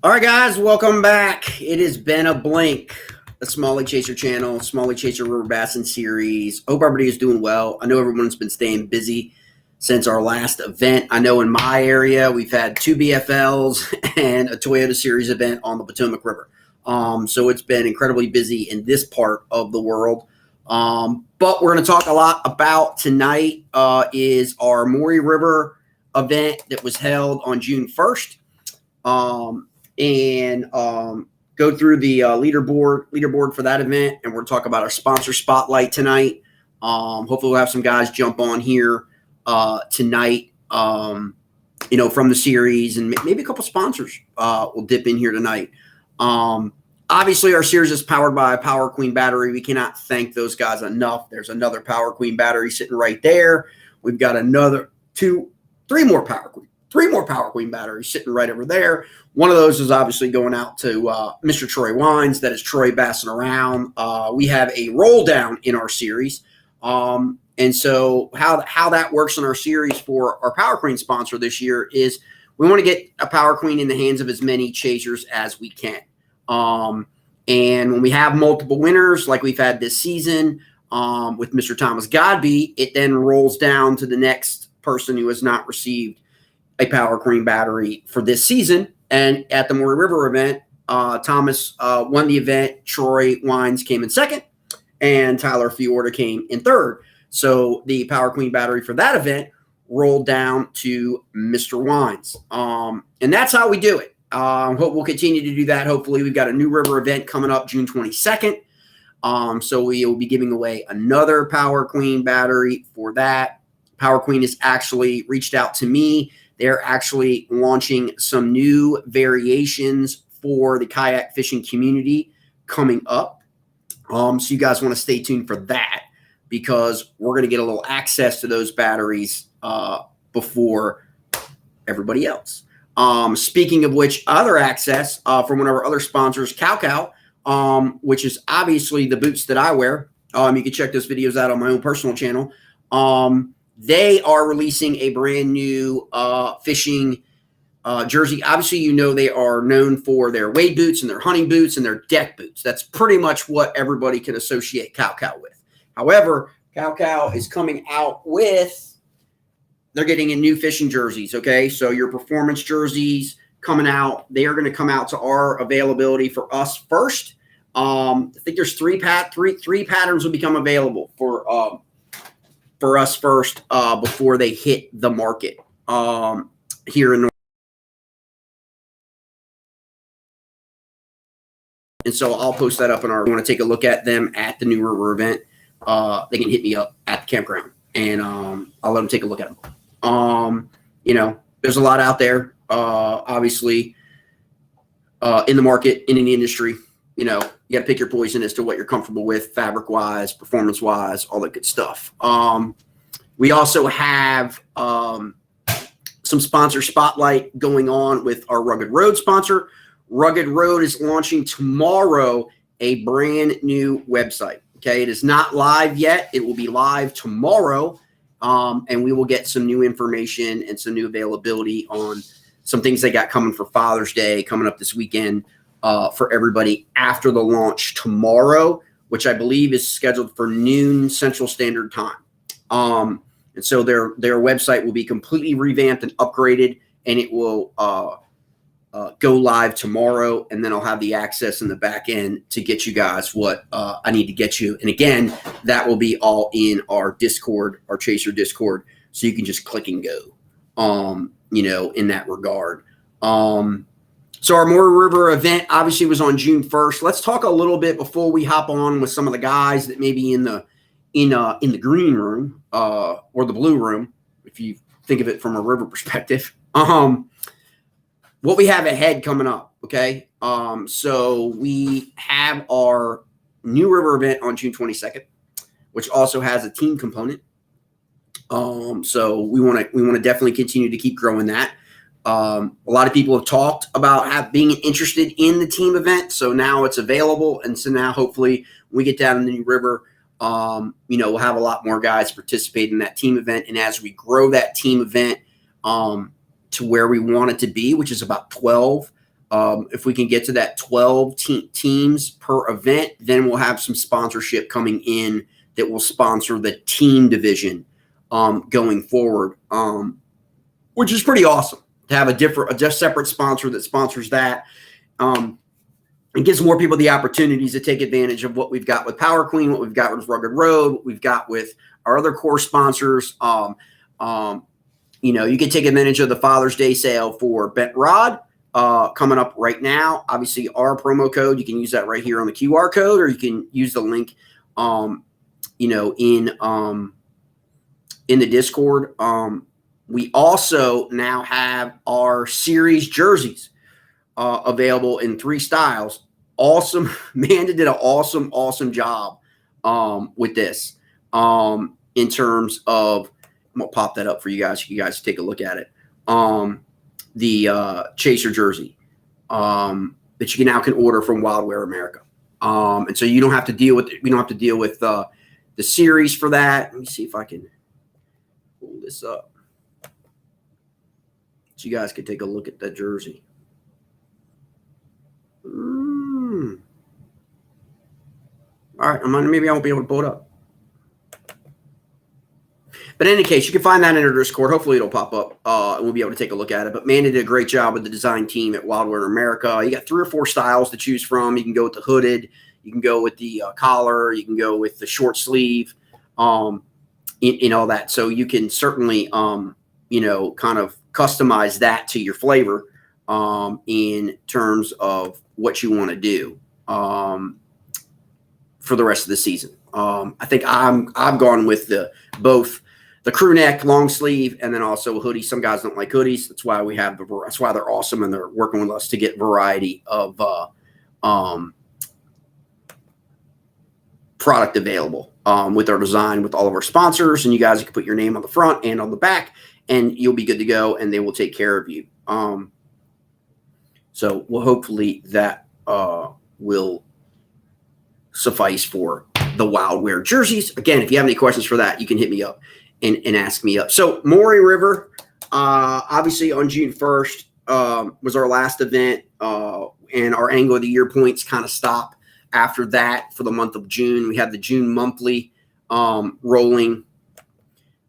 All right, guys, welcome back. It has been a blink. The Smallie Chaser channel, Smallie Chaser River Bassin series. Hope everybody is doing well. I know everyone's been staying busy since our last event. I know in my area we've had 2 BFLs and a Toyota Series event on the Potomac River. So it's been incredibly busy in this part of the world. But we're going to talk a lot about tonight is our Maury River event that was held on June 1st. Go through the leaderboard for that event, and we're going to talk about our sponsor spotlight tonight. Hopefully we'll have some guys jump on here tonight, from the series, and maybe a couple sponsors will dip in here tonight. Obviously, our series is powered by a Power Queen battery. We cannot thank those guys enough. There's another Power Queen battery sitting right there. We've got another three more Power Queen batteries sitting right over there. One of those is obviously going out to Mr. Troy Wines. That is Troy Bassin around. We have a roll down in our series. And so how that works in our series for our Power Queen sponsor this year is we want to get a Power Queen in the hands of as many chasers as we can. And when we have multiple winners, like we've had this season with Mr. Thomas Godby, it then rolls down to the next person who has not received a Power Queen battery for this season. And at the Maury River event, Thomas won the event. Troy Wines came in second, and Tyler Fiorda came in third. So the Power Queen battery for that event rolled down to Mr. Wines. And that's how we do it. Hope we'll continue to do that. Hopefully, we've got a New River event coming up June 22nd. So we will be giving away another Power Queen battery for that. Power Queen has actually reached out to me. They're actually launching some new variations for the kayak fishing community coming up. So you guys want to stay tuned for that, because we're going to get a little access to those batteries before everybody else. Speaking of which, other access from one of our other sponsors, Kayak, which is obviously the boots that I wear. You can check those videos out on my own personal channel. They are releasing a brand new fishing jersey. Obviously, they are known for their wade boots and their hunting boots and their deck boots. That's pretty much what everybody can associate Kayak with. However, Kayak is coming out with, they're getting in new fishing jerseys, okay? So your performance jerseys coming out, they are going to come out to our availability for us first. I think there's three patterns will become available for us first before they hit the market here in North. And so I'll post that up in our, want to take a look at them at the New River event. They can hit me up at the campground, and I'll let them take a look at them. There's a lot out there, obviously, in the market, in the industry. You got to pick your poison as to what you're comfortable with, fabric-wise, performance-wise, all that good stuff. We also have some sponsor spotlight going on with our Rugged Road sponsor. Rugged Road is launching tomorrow a brand new website. Okay, it is not live yet. It will be live tomorrow, and we will get some new information and some new availability on some things they got coming for Father's Day coming up this weekend for everybody after the launch tomorrow, which I believe is scheduled for noon Central Standard Time. And so their website will be completely revamped and upgraded, and it will go live tomorrow, and then I'll have the access in the back end to get you guys what I need to get you. And again, that will be all in our Discord, our Chaser Discord, so you can just click and go, in that regard. So our Maury River event obviously was on June 1st. Let's talk a little bit before we hop on with some of the guys that may be in the green room or the blue room, if you think of it from a river perspective. What we have ahead coming up, okay? So we have our New River event on June 22nd, which also has a team component. So we want to definitely continue to keep growing that. A lot of people have talked about being interested in the team event, so now it's available, and so now hopefully when we get down in the New River, we'll have a lot more guys participate in that team event, and as we grow that team event to where we want it to be, which is about 12 If we can get to that 12 teams per event, then we'll have some sponsorship coming in that will sponsor the team division going forward, which is pretty awesome to have a separate sponsor that sponsors that. It gives more people the opportunities to take advantage of what we've got with Power Queen, what we've got with Rugged Road, what we've got with our other core sponsors. You can take advantage of the Father's Day sale for Bent Rod coming up right now. Obviously, our promo code, you can use that right here on the QR code, or you can use the link, in the Discord. We also now have our series jerseys available in 3 styles. Awesome. Amanda did an awesome job with this in terms of, I'm going to pop that up for you guys. You guys take a look at it. The Chaser jersey that you now can order from Wildwear America. And so you don't have to deal with the series for that. Let me see if I can pull this up so you guys can take a look at that jersey. All right, maybe I won't be able to pull it up. But in any case, you can find that in our Discord. Hopefully it'll pop up and we'll be able to take a look at it. But Amanda did a great job with the design team at Wildwear America. You got 3 or 4 styles to choose from. You can go with the hooded. You can go with the collar. You can go with the short sleeve, in all that. So you can certainly, kind of customize that to your flavor in terms of what you want to do for the rest of the season. I think I've gone with both the crew neck, long sleeve, and then also a hoodie. Some guys don't like hoodies. That's why that's why they're awesome, and they're working with us to get variety of product available with our design, with all of our sponsors. And you guys can put your name on the front and on the back, and you'll be good to go, and they will take care of you. So hopefully that will suffice for the Wildwear jerseys. Again, if you have any questions for that, you can hit me up and ask me up. So Maury River, obviously on June 1st was our last event, and our Angle of the Year points kind of stop after that for the month of June. We have the June monthly rolling.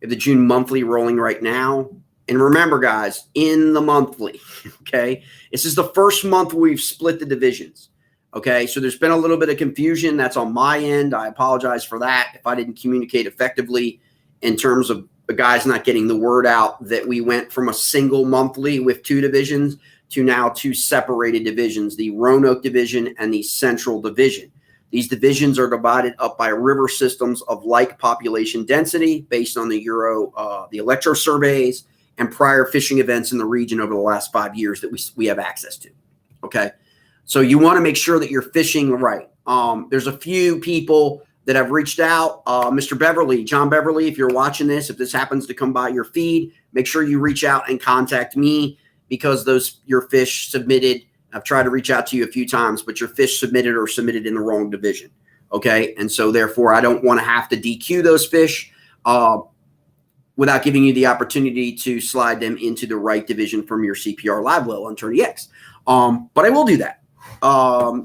We have the June monthly rolling right now. And remember, guys, in the monthly, okay, this is the first month we've split the divisions. Okay, so there's been a little bit of confusion. That's on my end. I apologize for that if I didn't communicate effectively in terms of the guys not getting the word out that we went from a single monthly with 2 divisions to now 2 separated divisions, the Roanoke division and the Central division. These divisions are divided up by river systems of like population density based on the electro surveys and prior fishing events in the region over the last 5 years that we have access to. Okay. So you want to make sure that you're fishing right. There's a few people that have reached out. Mr. Beverly, John Beverly, if you're watching this, if this happens to come by your feed, make sure you reach out and contact me, because your fish submitted, I've tried to reach out to you a few times, but your fish submitted in the wrong division. Okay. And so therefore I don't want to have to DQ those fish without giving you the opportunity to slide them into the right division from your CPR live well on Tourney X. But I will do that.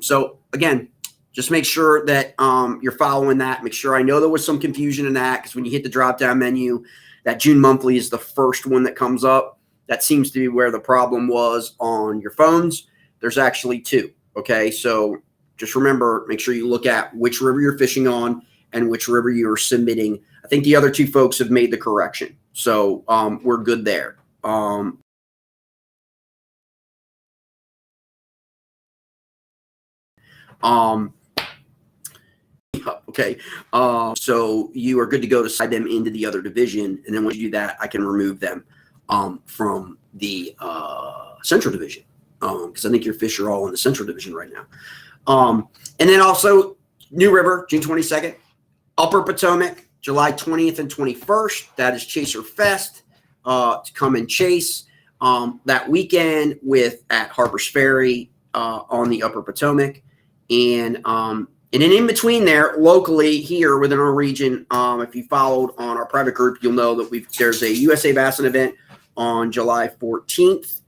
So again, just make sure that you're following that. Make sure, I know there was some confusion in that, because when you hit the drop-down menu, that June monthly is the first one that comes up. That seems to be where the problem was on your phones. There's actually 2. Okay, so just remember, make sure you look at which river you're fishing on and which river you're submitting. I think the other 2 folks have made the correction, so we're good there. Okay. So you are good to go to slide them into the other division. And then once you do that, I can remove them from the Central division. Because I think your fish are all in the Central division right now. And then also New River, June 22nd, Upper Potomac, July 20th and 21st. That is Chaser Fest to come and chase that weekend at Harper's Ferry on the Upper Potomac. And then in between there, locally here within our region, if you followed on our private group, you'll know that there's a USA Bassin event on July 14th.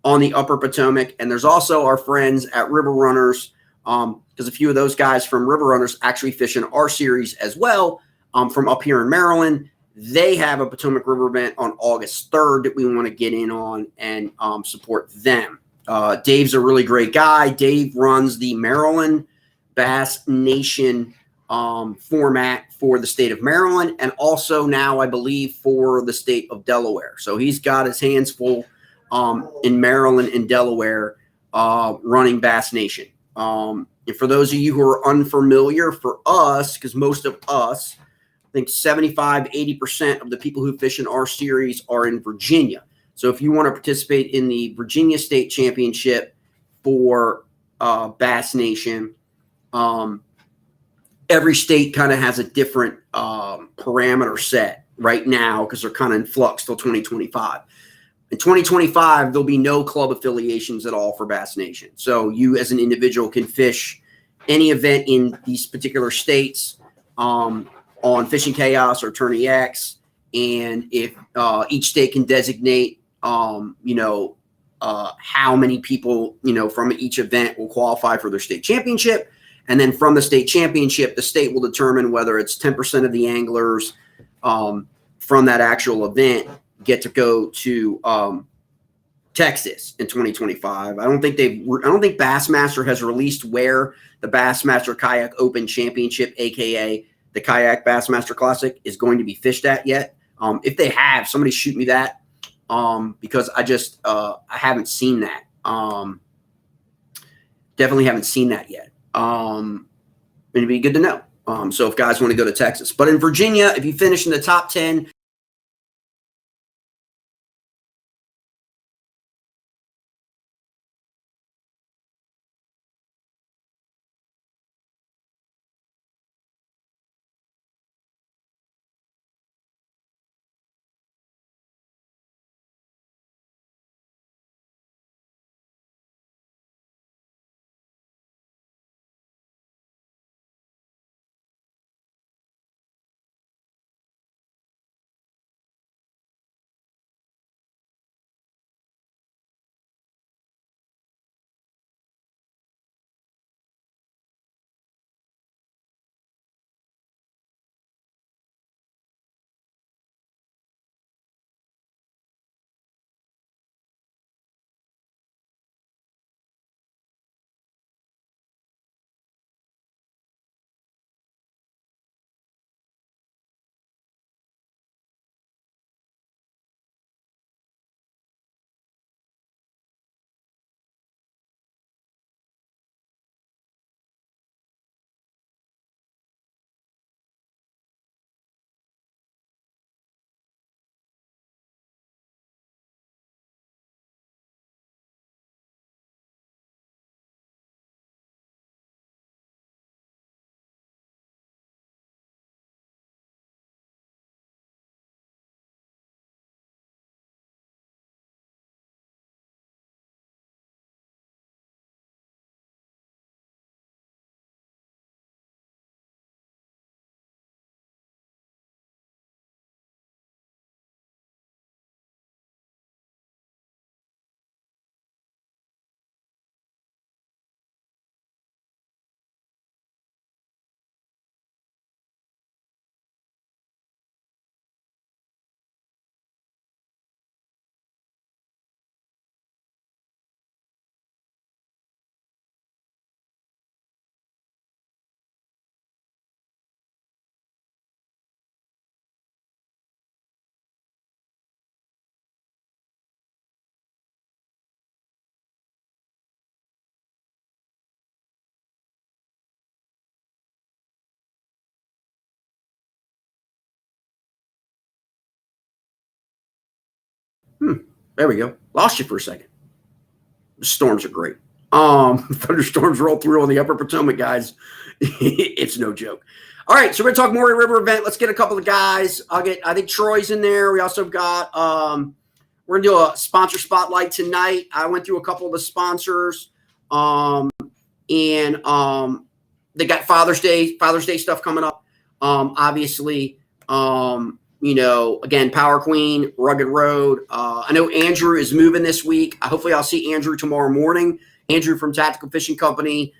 on the Upper Potomac. And there's also our friends at River Runners, because a few of those guys from River Runners actually fish in our series as well, from up here in Maryland. They have a Potomac River event on August 3rd that we want to get in on and support them. Dave's a really great guy. Dave runs the Maryland Bass Nation format for the state of Maryland, and also now I believe for the state of Delaware. So he's got his hands full in Maryland and Delaware running Bass Nation. And for those of you who are unfamiliar, for us, because most of us, I think 75, 80% of the people who fish in our series are in Virginia. So if you want to participate in the Virginia State Championship for Bass Nation, every state kind of has a different parameter set right now because they're kind of in flux till 2025. In 2025, there'll be no club affiliations at all for Bass Nation. So you as an individual can fish any event in these particular states on Fishing Chaos or Tourney X. And if each state can designate, how many people, from each event will qualify for their state championship. And then from the state championship, the state will determine whether it's 10% of the anglers from that actual event get to go to Texas in 2025. I don't think Bassmaster has released where the Bassmaster Kayak Open Championship, aka the Kayak Bassmaster Classic, is going to be fished at yet. If they have, somebody shoot me that, because I haven't seen that. Definitely haven't seen that yet. It'd be good to know. So if guys want to go to Texas, but in Virginia, if you finish in the top 10, there we go. Lost you for a second. The storms are great. Thunderstorms roll through on the Upper Potomac, guys. It's no joke. All right, so we're gonna talk Maury River event. Let's get a couple of guys. I think Troy's in there. We also got we're gonna do a sponsor spotlight tonight. I went through a couple of the sponsors, and they got Father's Day stuff coming up. Obviously, again, Power Queen, Rugged Road. I know Andrew is moving this week. Hopefully I'll see Andrew tomorrow morning. Andrew from Tactical Fishing Company.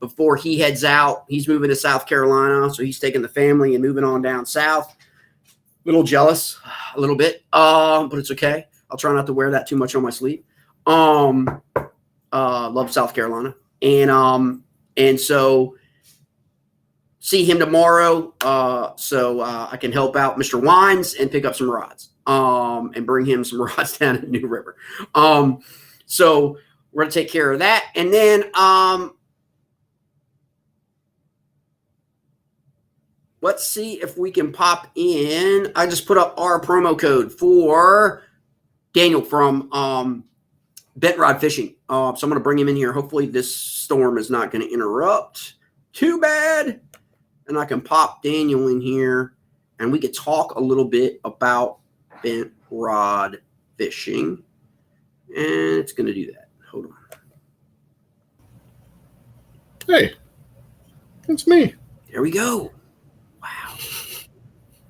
Before he heads out, he's moving to South Carolina. So he's taking the family and moving on down south. A little jealous, a little bit, but it's okay. I'll try not to wear that too much on my sleeve. Love South Carolina. And so see him tomorrow. So I can help out Mr. Wines and pick up some rods, and bring him some rods down at New River. So we're going to take care of that. And then, let's see if we can pop in. I just put up our promo code for Daniel from, Bent Rod Fishing. So I'm going to bring him in here. Hopefully this storm is not going to interrupt too bad. And I can pop Daniel in here and we could talk a little bit about Bent Rod Fishing. And it's going to do that. Hold on. Hey, it's me. There we go. Wow.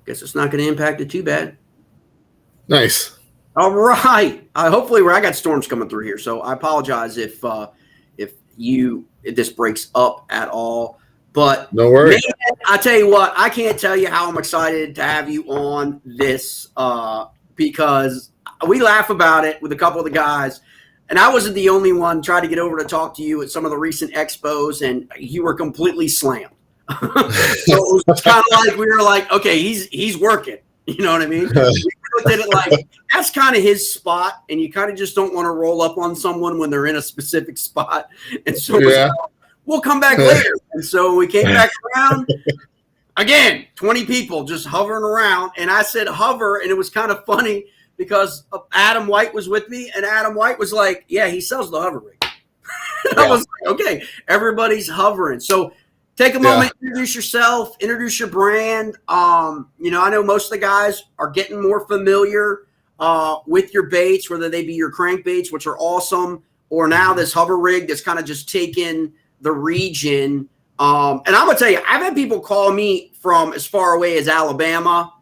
Guess it's not going to impact it too bad. Nice. All right. Hopefully, I got storms coming through here, so I apologize if this breaks up at all. But no worries. Man, I tell you what, I can't tell you how I'm excited to have you on this, because we laugh about it with a couple of the guys, and I wasn't the only one trying to get over to talk to you at some of the recent expos, and you were completely slammed. So it was kind of like we were like, okay, he's working. You know what I mean? We looked at it like that's kind of his spot, and you kind of just don't want to roll up on someone when they're in a specific spot. And so we'll come back later. And so we came back around again, 20 people just hovering around. And I said hover, and it was kind of funny because Adam White was with me, and Adam White was like, yeah, he sells the hover rig. I was like, okay, everybody's hovering. So take a moment, introduce yourself, introduce your brand. I know most of the guys are getting more familiar with your baits, whether they be your crankbaits, which are awesome, or now this hover rig that's kind of just taken the region. And I'm going to tell you, I've had people call me from as far away as Alabama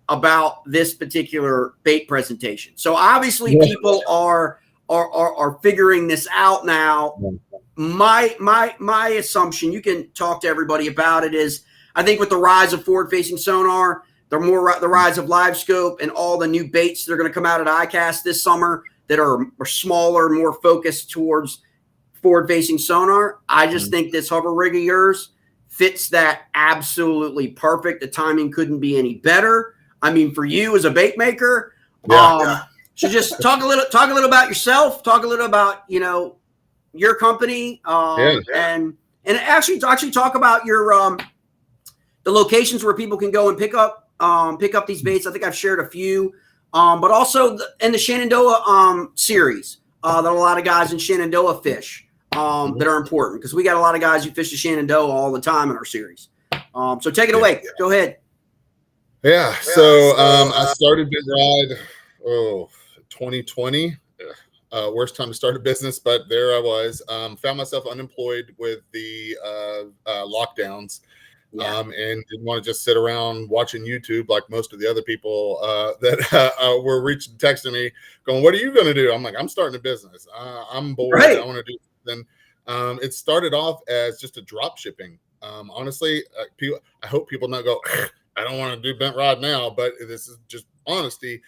about this particular bait presentation. So obviously people are figuring this out now. My assumption, you can talk to everybody about it, is I think with the rise of forward-facing sonar, the rise of live scope, and all the new baits that are going to come out at ICAST this summer that are smaller, more focused towards forward-facing sonar, I just think this hover rig of yours fits that absolutely perfect. The timing couldn't be any better. I mean, for you as a bait maker, so just talk a little about yourself, talk a little about your company, and actually talk about your the locations where people can go and pick up these baits. I think I've shared a few, but also in the Shenandoah series that a lot of guys in Shenandoah fish that are important, because we got a lot of guys who fish the Shenandoah all the time in our series. So take it away. Go ahead. Yeah. So I started Bent Rod 2020. Worst time to start a business, but there I was. Found myself unemployed with the lockdowns, and didn't want to just sit around watching YouTube like most of the other people that were texting me, going, "What are you going to do?" I'm like, "I'm starting a business. I'm bored. I want to do something." It started off as just a drop shipping. Honestly, I hope people not go, "I don't want to do Bent Rod now," but this is just honesty.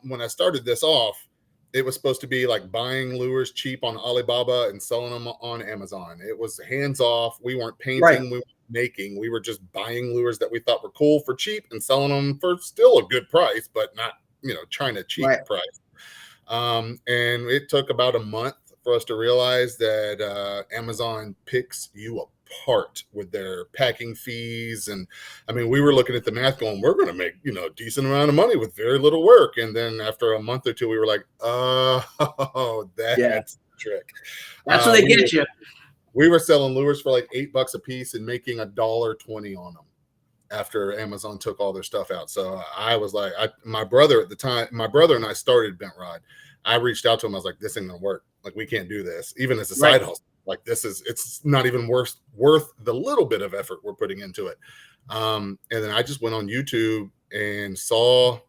When I started this off, it was supposed to be like buying lures cheap on Alibaba and selling them on Amazon. It was hands off. We weren't painting, we weren't making. We were just buying lures that we thought were cool for cheap and selling them for still a good price, but not, trying to cheap price. And it took about a month for us to realize that Amazon picks you apart with their packing fees. And I mean, we were looking at the math going, we're going to make, a decent amount of money with very little work. And then after a month or two, we were like, oh, that's the trick. That's what they get you. We were selling lures for like $8 a piece and making $1.20 on them after Amazon took all their stuff out. So I was like, my brother and I started Bent Rod. I reached out to him. I was like, this ain't going to work. Like, we can't do this, even as a side hustle. Like, it's not even worth the little bit of effort we're putting into it. And then I just went on YouTube and saw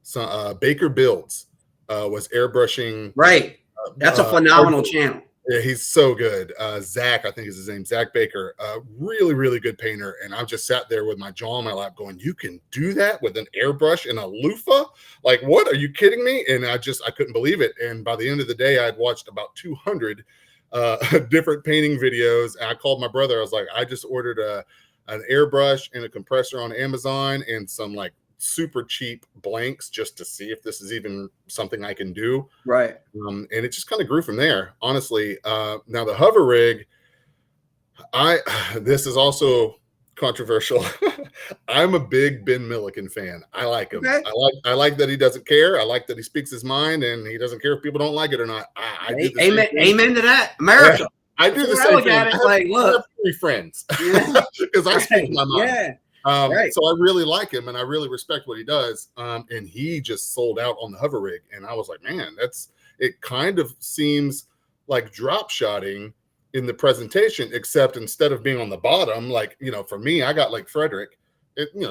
some Baker Builds was airbrushing. Right. That's a phenomenal channel. Yeah, he's so good. Zach, I think is his name, Zach Baker, really, really good painter. And I just sat there with my jaw on my lap going, you can do that with an airbrush and a loofah? Like, what? Are you kidding me? And I couldn't believe it. And by the end of the day, I'd watched about 200 different painting videos. And I called my brother. I was like, I just ordered an airbrush and a compressor on Amazon and some like super cheap blanks just to see if this is even something I can do. Right. And it just kind of grew from there, honestly. Now the hover rig, this is also controversial. I'm a big Ben Milliken fan. I like him. Okay. I like that he doesn't care. I like that he speaks his mind and he doesn't care if people don't like it or not. Amen to that. America. Yeah, I do the same thing. Like, look, I have 3 friends because I speak my mind. Yeah. So I really like him and I really respect what he does. And he just sold out on the hover rig. And I was like, man, it kind of seems like drop shotting in the presentation, except instead of being on the bottom, like, for me, I got like Frederick,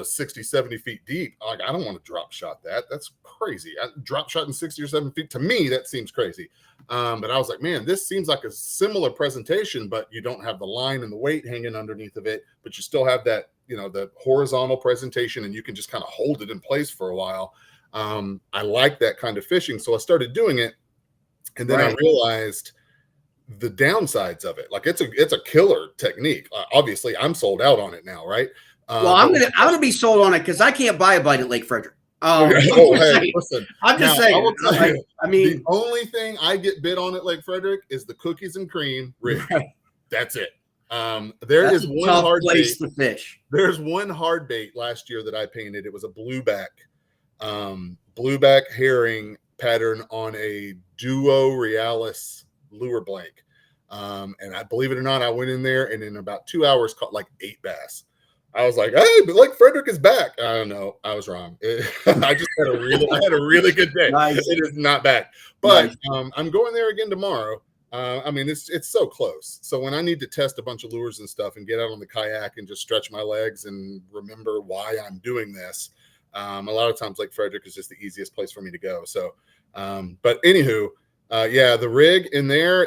60, 70 feet deep. Like, I don't want to drop shot that. That's crazy. Drop shotting 60 or 70 feet, to me, that seems crazy. But I was like, man, this seems like a similar presentation, but you don't have the line and the weight hanging underneath of it, but you still have that, the horizontal presentation, and you can just kind of hold it in place for a while. I like that kind of fishing. So I started doing it. And then I realized the downsides of it. Like, it's a killer technique. Obviously I'm sold out on it now. Right. Well, I'm gonna be sold on it because I can't buy a bite at Lake Frederick. Listen, I'm just saying. I mean, the only thing I get bid on at Lake Frederick is the cookies and cream rig. Right. That's it. There's one hard place to fish. There's one hard bait last year that I painted. It was a blueback herring pattern on a Duo Realis lure blank. And I believe it or not, I went in there and in about 2 hours caught like 8 bass. I was like, hey, but Lake Frederick is back. I don't know. I was wrong. I just had a really good day. Nice. It is not back. But nice. I'm going there again tomorrow. I mean, it's so close. So when I need to test a bunch of lures and stuff and get out on the kayak and just stretch my legs and remember why I'm doing this, a lot of times Lake Frederick is just the easiest place for me to go. So, but anywho, the rig in there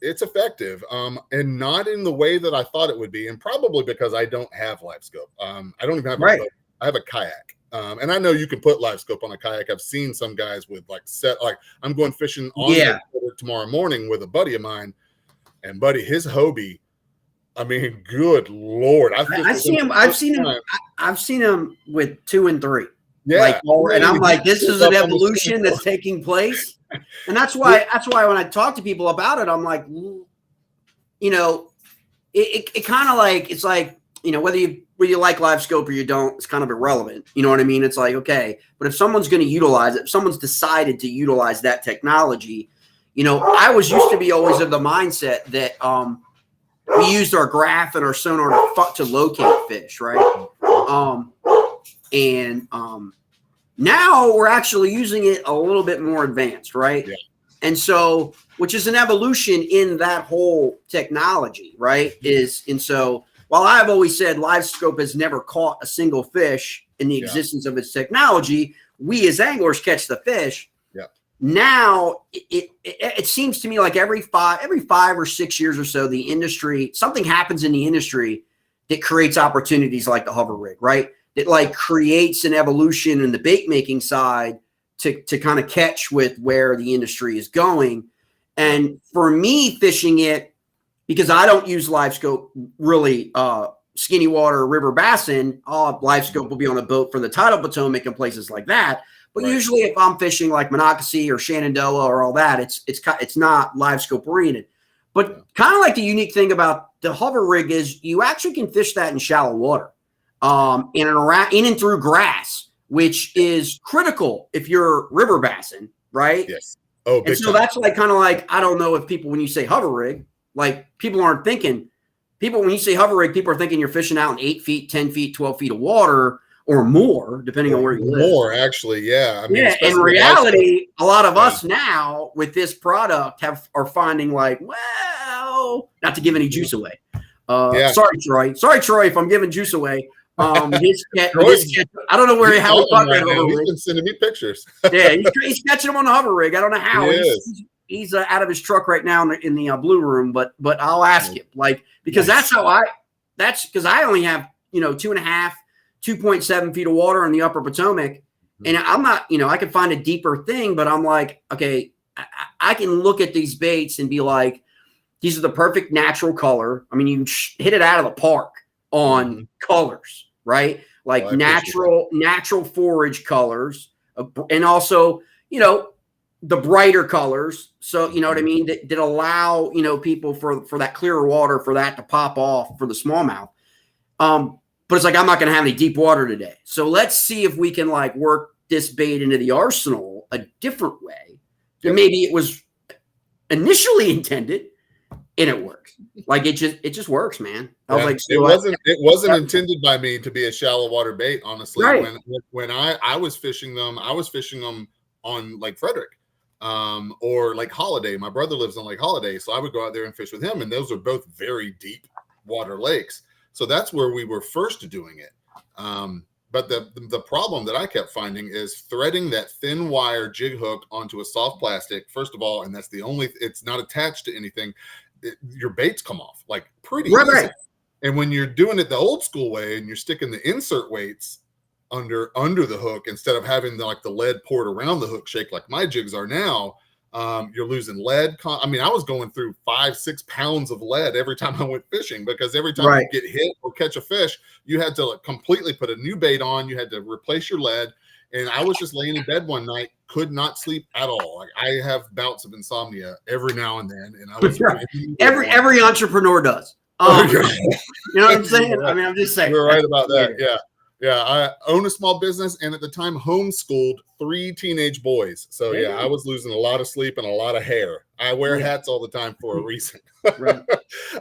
it's effective, and not in the way that I thought it would be, and probably because I don't have live scope. I don't even have a boat. I have a kayak. And I know you can put live scope on a kayak. I've seen some guys with I'm going fishing on the water tomorrow morning with a buddy of mine, and buddy, his Hobie, I mean, good Lord. I've seen him with 2 and 3. Yeah. And I'm like, this is an evolution that's taking place. And that's why when I talk to people about it, I'm like, it kind of like, it's like, whether you like live scope or you don't, it's kind of irrelevant. You know what I mean? It's like, okay, but if someone's going to utilize it, if someone's decided to utilize that technology, I was used to be always of the mindset that we used our graph and our sonar to locate fish, right? Now we're actually using it a little bit more advanced, right? Yeah. And so, which is an evolution in that whole technology, right? So while I've always said live scope has never caught a single fish in the existence of its technology, we as anglers catch the fish. Yeah. Now it seems to me like every 5 or 6 years or so, the industry, something happens in the industry that creates opportunities like the hover rig, right? That like creates an evolution in the bait making side to kind of catch with where the industry is going. And for me, fishing it, because I don't use live scope really, skinny water, river bassin, live scope will be on a boat for the tidal Potomac and places like that. But usually if I'm fishing like Monocacy or Shenandoah or all that, it's not live scope oriented. But kind of like the unique thing about the hover rig is you actually can fish that in shallow water. In and through grass, which is critical if you're river bassin, right? Yes. Oh, and so that's like kind of like, I don't know if people, when you say hover rig, like people aren't thinking, when you say hover rig, people are thinking you're fishing out in 8 feet, 10 feet, 12 feet of water or more, depending on where you live. More, actually, yeah. I mean, in reality, a lot of us now with this product are finding like, well, not to give any juice away. Sorry, Troy. Sorry, Troy, if I'm giving juice away. I don't know how he caught that hover rig. He's been sending me pictures. Yeah, he's catching him on the hover rig. I don't know how. He's out of his truck right now in the blue room, but I'll ask him, like, because that's because I only have 2.7 feet of water in the upper Potomac, and I'm not, I can find a deeper thing, but I'm like, okay, I can look at these baits and be like, these are the perfect natural color. I mean, you hit it out of the park on colors, right? Like natural forage colors, and also, the brighter colors. So, you know what I mean? That allow, people for that clearer water, for that to pop off for the smallmouth. But it's like, I'm not going to have any deep water today. So let's see if we can like work this bait into the arsenal a different way. And maybe it was initially intended and it works. Like it just works, man. I was like, it wasn't intended by me to be a shallow water bait, honestly. Right. When I was fishing them, on Lake Frederick. Or Lake Holiday. My brother lives on Lake Holiday, so I would go out there and fish with him, and those are both very deep water lakes. So that's where we were first doing it. But the problem that I kept finding is threading that thin wire jig hook onto a soft plastic, first of all, and that's it's not attached to anything. Your baits come off like pretty easy. Right. And when you're doing it the old school way and you're sticking the insert weights under the hook instead of having the lead poured around the hook shake like my jigs are now, you're losing lead. I mean, I was going through 5-6 pounds of lead every time I went fishing, because every time you get hit or catch a fish, you had to completely put a new bait on. You had to replace your lead. And I was just laying in bed one night, could not sleep at all. Like, I have bouts of insomnia every now and then, and I was every entrepreneur does. You know what I'm saying? I mean, I'm just saying. You're right about that. Yeah. Yeah, I own a small business, and at the time homeschooled 3 teenage boys. So yeah, I was losing a lot of sleep and a lot of hair. I wear hats all the time for a reason. Right.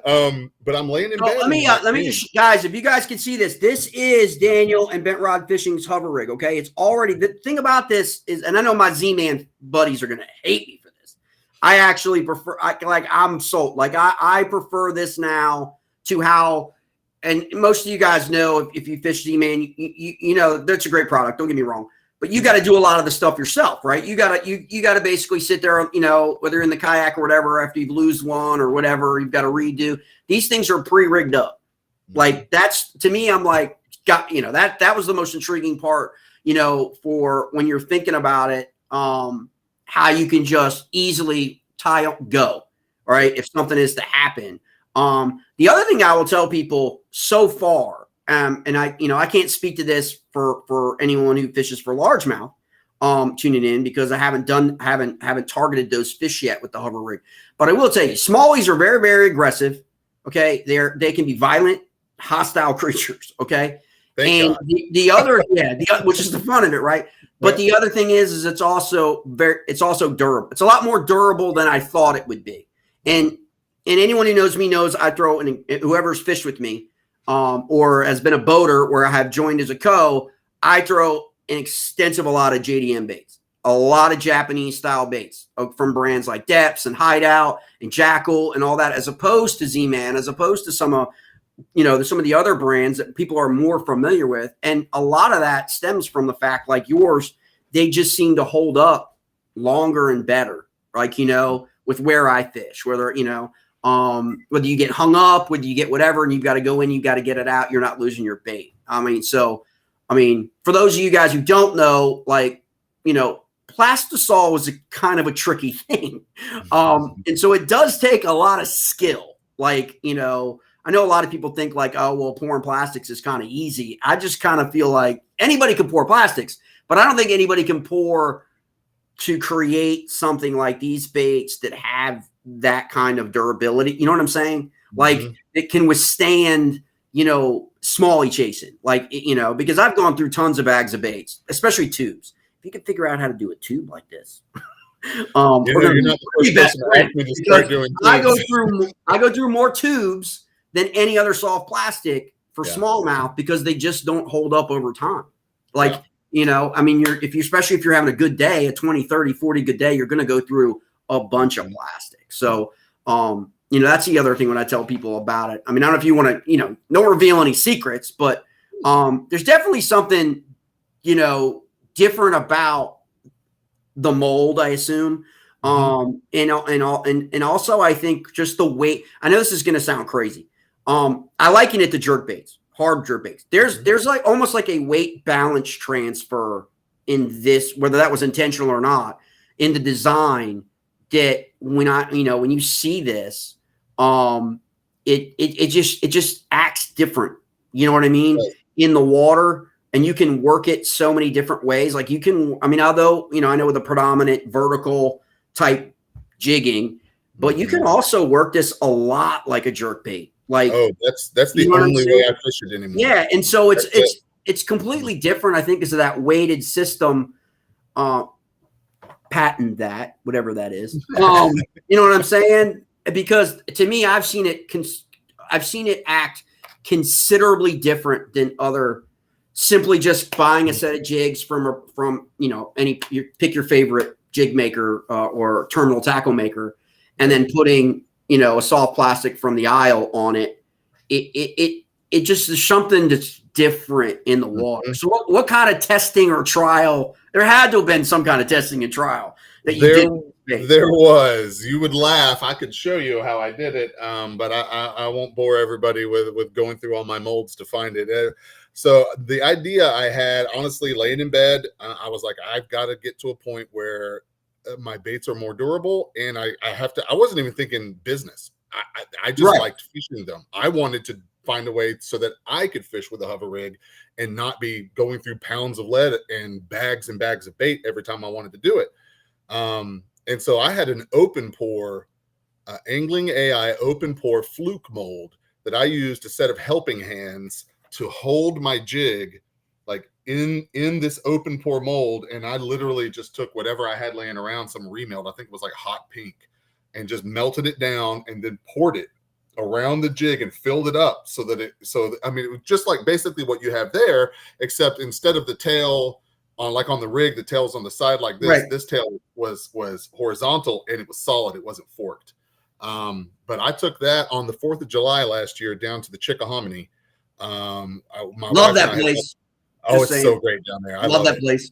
But I'm laying in bed. Let me just, guys, if you guys can see this is Daniel and Bent Rod Fishing's hover rig. Okay, it's already, the thing about this is, and I know my Z-Man buddies are gonna hate me for this. I actually prefer, I'm sold. Like I prefer this now to how. And most of you guys know, if you fish Z-Man, you know that's a great product. Don't get me wrong, but you got to do a lot of the stuff yourself, right? You got to basically sit there, whether you're in the kayak or whatever, after you lose one or whatever, you've got to redo. These things are pre-rigged up. Like that's, to me, I'm like, that was the most intriguing part, for when you're thinking about it, how you can just easily go, right? If something is to happen. The other thing I will tell people so far, and I can't speak to this for anyone who fishes for largemouth, tuning in, because I haven't targeted those fish yet with the hover rig. But I will tell you, smallies are very, very aggressive. Okay. They can be violent, hostile creatures. Okay. Thank God. the other, which is the fun of it. Right. But the other thing is it's also durable. It's a lot more durable than I thought it would be. And anyone who knows me knows I throw, and whoever's fished with me or has been a boater where I have joined as a co, I throw a lot of JDM baits, a lot of Japanese style baits from brands like Depths and Hideout and Jackal and all that, as opposed to Z-Man, as opposed to some of the other brands that people are more familiar with. And a lot of that stems from the fact, like yours, they just seem to hold up longer and better. Like, with where I fish, whether you get hung up, whether you get whatever, and you've got to go in, you've got to get it out. You're not losing your bait. For those of you guys who don't know, plastisol was a kind of a tricky thing. And so it does take a lot of skill. I know a lot of people think pouring plastics is kind of easy. I just kind of feel like anybody can pour plastics, but I don't think anybody can pour to create something like these baits that have that kind of durability. You know what I'm saying? Like it can withstand, smallie chasing, because I've gone through tons of bags of baits, especially tubes. If you can figure out how to do a tube like this, I go through more tubes than any other soft plastic for smallmouth, because they just don't hold up over time. Especially if you're having a good day, a 20, 30, 40 good day, you're going to go through a bunch of plastic. So, that's the other thing when I tell people about it. I mean, I don't know if you want to, don't reveal any secrets, but There's definitely something, different about the mold, I assume. And also I think just the weight. I know this is going to sound crazy. I liken it to jerk baits, hard jerk baits. There's like almost like a weight balance transfer in this, whether that was intentional or not, in the design. That when you see this, it just acts different. You know what I mean? Right. In the water. And you can work it so many different ways. Like you can, although, I know with the predominant vertical type jigging, but you can also work this a lot like a jerk bait. Like, that's the only way I fish it anymore. Yeah. And so it's completely different, I think, because of that weighted system. Patent that, whatever that is. You know what I'm saying? Because to me, I've seen it act considerably different than other. Simply just buying a set of jigs from pick your favorite jig maker or terminal tackle maker, and then putting a soft plastic from the aisle on it. It just is something that's different in the water. So what kind of testing or trial? There had to have been some kind of testing and trial that you did. There was. You would laugh. I could show you how I did it, but I won't bore everybody with going through all my molds to find it. So the idea I had, honestly, laying in bed, I was like, I've got to get to a point where my baits are more durable, and I wasn't even thinking business. I just liked fishing them. I wanted to find a way so that I could fish with a hover rig and not be going through pounds of lead and bags of bait every time I wanted to do it. And so I had an open pour, Angling AI open pour fluke mold that I used a set of helping hands to hold my jig like in this open pour mold. And I literally just took whatever I had laying around, some remelt, I think it was like hot pink, and just melted it down and then poured it around the jig and filled it up it was just like basically what you have there, except instead of the tail on the rig, the tail's on the side like this. Right. This tail was horizontal and it was solid. It wasn't forked. But I took that on the 4th of July last year down to the Chickahominy. Love that place. It's so great down there. I love that place.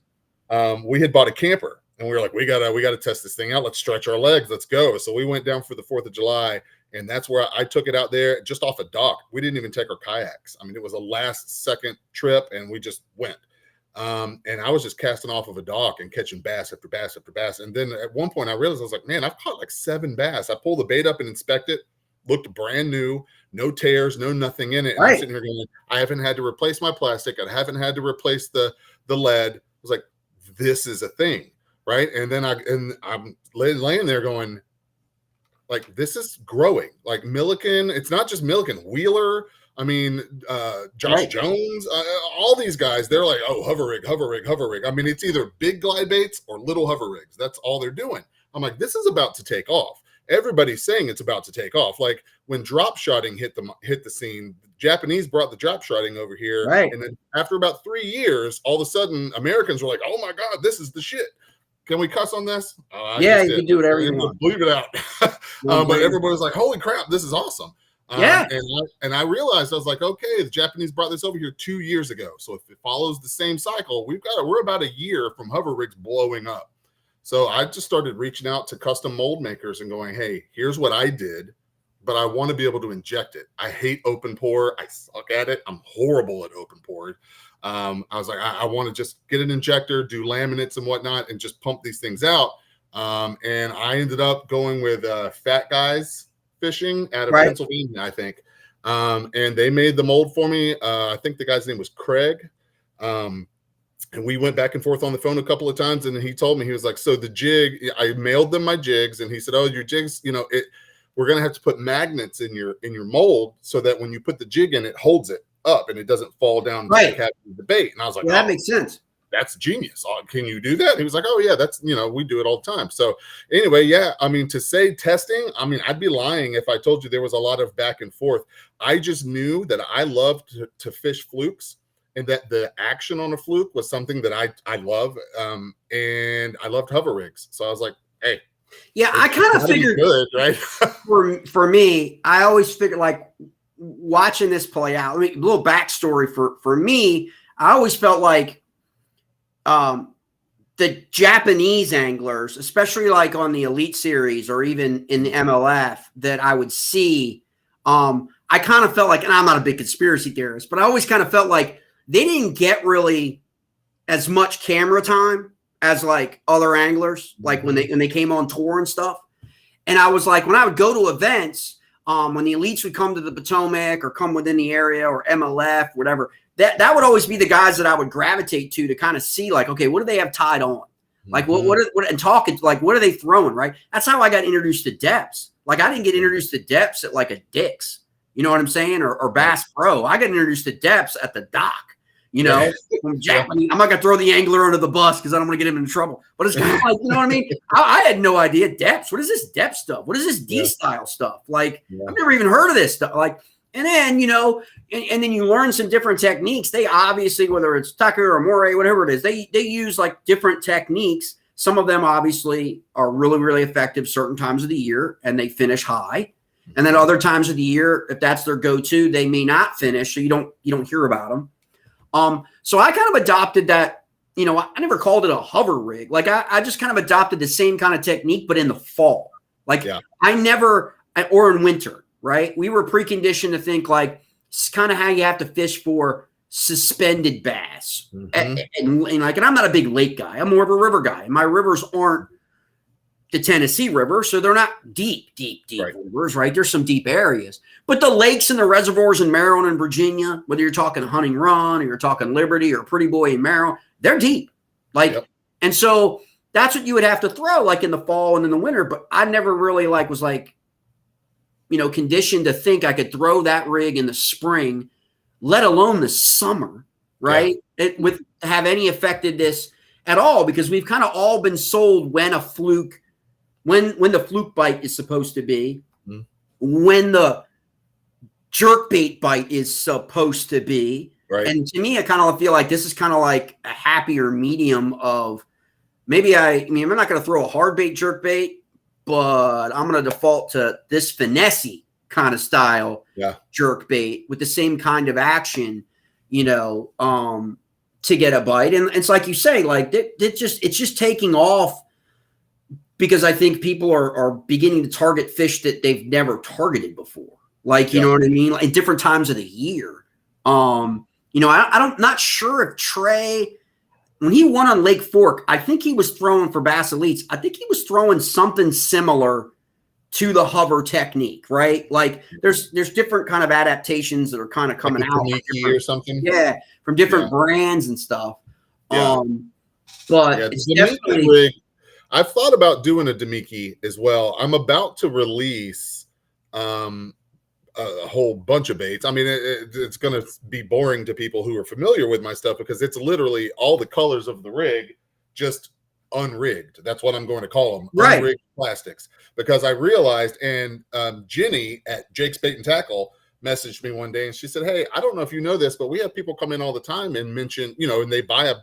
We had bought a camper and we were like, we gotta test this thing out. Let's stretch our legs. Let's go. So we went down for the 4th of July, and that's where I took it out there just off a dock. We didn't even take our kayaks. I mean, it was a last second trip and we just went. And I was just casting off of a dock and catching bass after bass after bass. And then at one point I realized, I was like, man, I've caught like 7 bass. I pulled the bait up and inspect it. Looked brand new, no tears, no nothing in it. And I'm sitting here going, I haven't had to replace my plastic. I haven't had to replace the lead. I was like, this is a thing, right? And then I'm laying there going, like, this is growing. Like Milliken, it's not just Milliken, Wheeler. I mean, Josh Jones, all these guys, they're like, oh, hover rig. I mean, it's either big glide baits or little hover rigs. That's all they're doing. I'm like, this is about to take off. Everybody's saying it's about to take off. Like when drop shotting hit the scene, the Japanese brought the drop shotting over here. Right. And then after about 3 years, all of a sudden Americans were like, oh my God, this is the shit. Can we cuss on this? Yeah, you can do whatever you want. Leave it out. But everybody was like, holy crap, this is awesome. And I realized, I was like, okay, the Japanese brought this over here 2 years ago. So if it follows the same cycle, we're about a year from hover rigs blowing up. So I just started reaching out to custom mold makers and going, hey, here's what I did, but I want to be able to inject it. I hate open pour. I suck at it. I'm horrible at open pour. I was like, I want to just get an injector, do laminates and whatnot, and just pump these things out. And I ended up going with Fat Guys Fishing out of Pennsylvania, I think. And they made the mold for me. I think the guy's name was Craig. And we went back and forth on the phone a couple of times. And he told me, he was like, so the jig, I mailed them my jigs. And he said, oh, your jigs, we're going to have to put magnets in your mold so that when you put the jig in, it holds it up and it doesn't fall down to the bait. And I was like, that makes sense. That's genius. Can you do that? He was like, oh yeah, that's, we do it all the time. So anyway, yeah, I mean, to say testing, I mean, I'd be lying if I told you there was a lot of back and forth. I just knew that I loved to fish flukes, and that the action on a fluke was something that I love. And I loved hover rigs. So I was like, hey. Yeah, I kind of figured, good, right? for me, I always figured like watching this play out, a little backstory for me, I always felt like the Japanese anglers, especially like on the Elite Series or even in the MLF that I would see, I kind of felt like, and I'm not a big conspiracy theorist, but I always kind of felt like they didn't get really as much camera time as like other anglers, like when they came on tour and stuff. And I was like, when I would go to events, when the elites would come to the Potomac or come within the area or MLF, whatever, that would always be the guys that I would gravitate to kind of see like, okay, what do they have tied on? Like what and talking, like, what are they throwing? Right. That's how I got introduced to depths. Like I didn't get introduced to depths at like a Dick's, you know what I'm saying? Or Bass Pro. I got introduced to depths at the dock. You know, from Japanese, I'm not gonna throw the angler under the bus because I don't want to get him in trouble. But it's kind of like, you know what I mean? I had no idea depths. What is this depth stuff? What is this D style stuff? Like I've never even heard of this stuff. Like, and then you know, and then you learn some different techniques. They obviously, whether it's Tucker or Maury, whatever it is, they use like different techniques. Some of them obviously are really, really effective certain times of the year, and they finish high. And then other times of the year, if that's their go-to, they may not finish, so you don't hear about them. So I kind of adopted that, you know, I never called it a hover rig. Like I just kind of adopted the same kind of technique, but in the fall. Like or in winter, right? We were preconditioned to think like it's kind of how you have to fish for suspended bass. And I'm not a big lake guy. I'm more of a river guy. And my rivers aren't the Tennessee River, so they're not deep rivers, right? There's some deep areas. But the lakes and the reservoirs in Maryland and Virginia, whether you're talking Hunting Run or you're talking Liberty or Pretty Boy in Maryland, they're deep. And so that's what you would have to throw like in the fall and in the winter. But I never really was conditioned to think I could throw that rig in the spring, let alone the summer, right? It would have any effectiveness at all, because we've kind of all been sold when a fluke, when the fluke bite is supposed to be, when the jerk bait bite is supposed to be. Right. And to me, I kind of feel like this is kind of like a happier medium of maybe I'm not going to throw a hard bait jerk bait, but I'm going to default to this finessey kind of style jerk bait with the same kind of action, to get a bite. And it's like you say, like it's just taking off, because I think people are beginning to target fish that they've never targeted before. Like, you know what I mean? Like, in different times of the year. Not sure if Trey, when he won on Lake Fork, I think he was throwing for Bass Elites. I think he was throwing something similar to the hover technique, right? Like there's different kind of adaptations that are kind of coming out or something. Yeah, from different brands and stuff. But it's definitely rig. I've thought about doing a Demiki as well. I'm about to release a whole bunch of baits. I mean, it's going to be boring to people who are familiar with my stuff, because it's literally all the colors of the rig, just unrigged. That's what I'm going to call them. Right. Unrigged plastics. Because I realized, and Jenny at Jake's Bait and Tackle messaged me one day, and she said, "Hey, I don't know if you know this, but we have people come in all the time and mention, and they buy a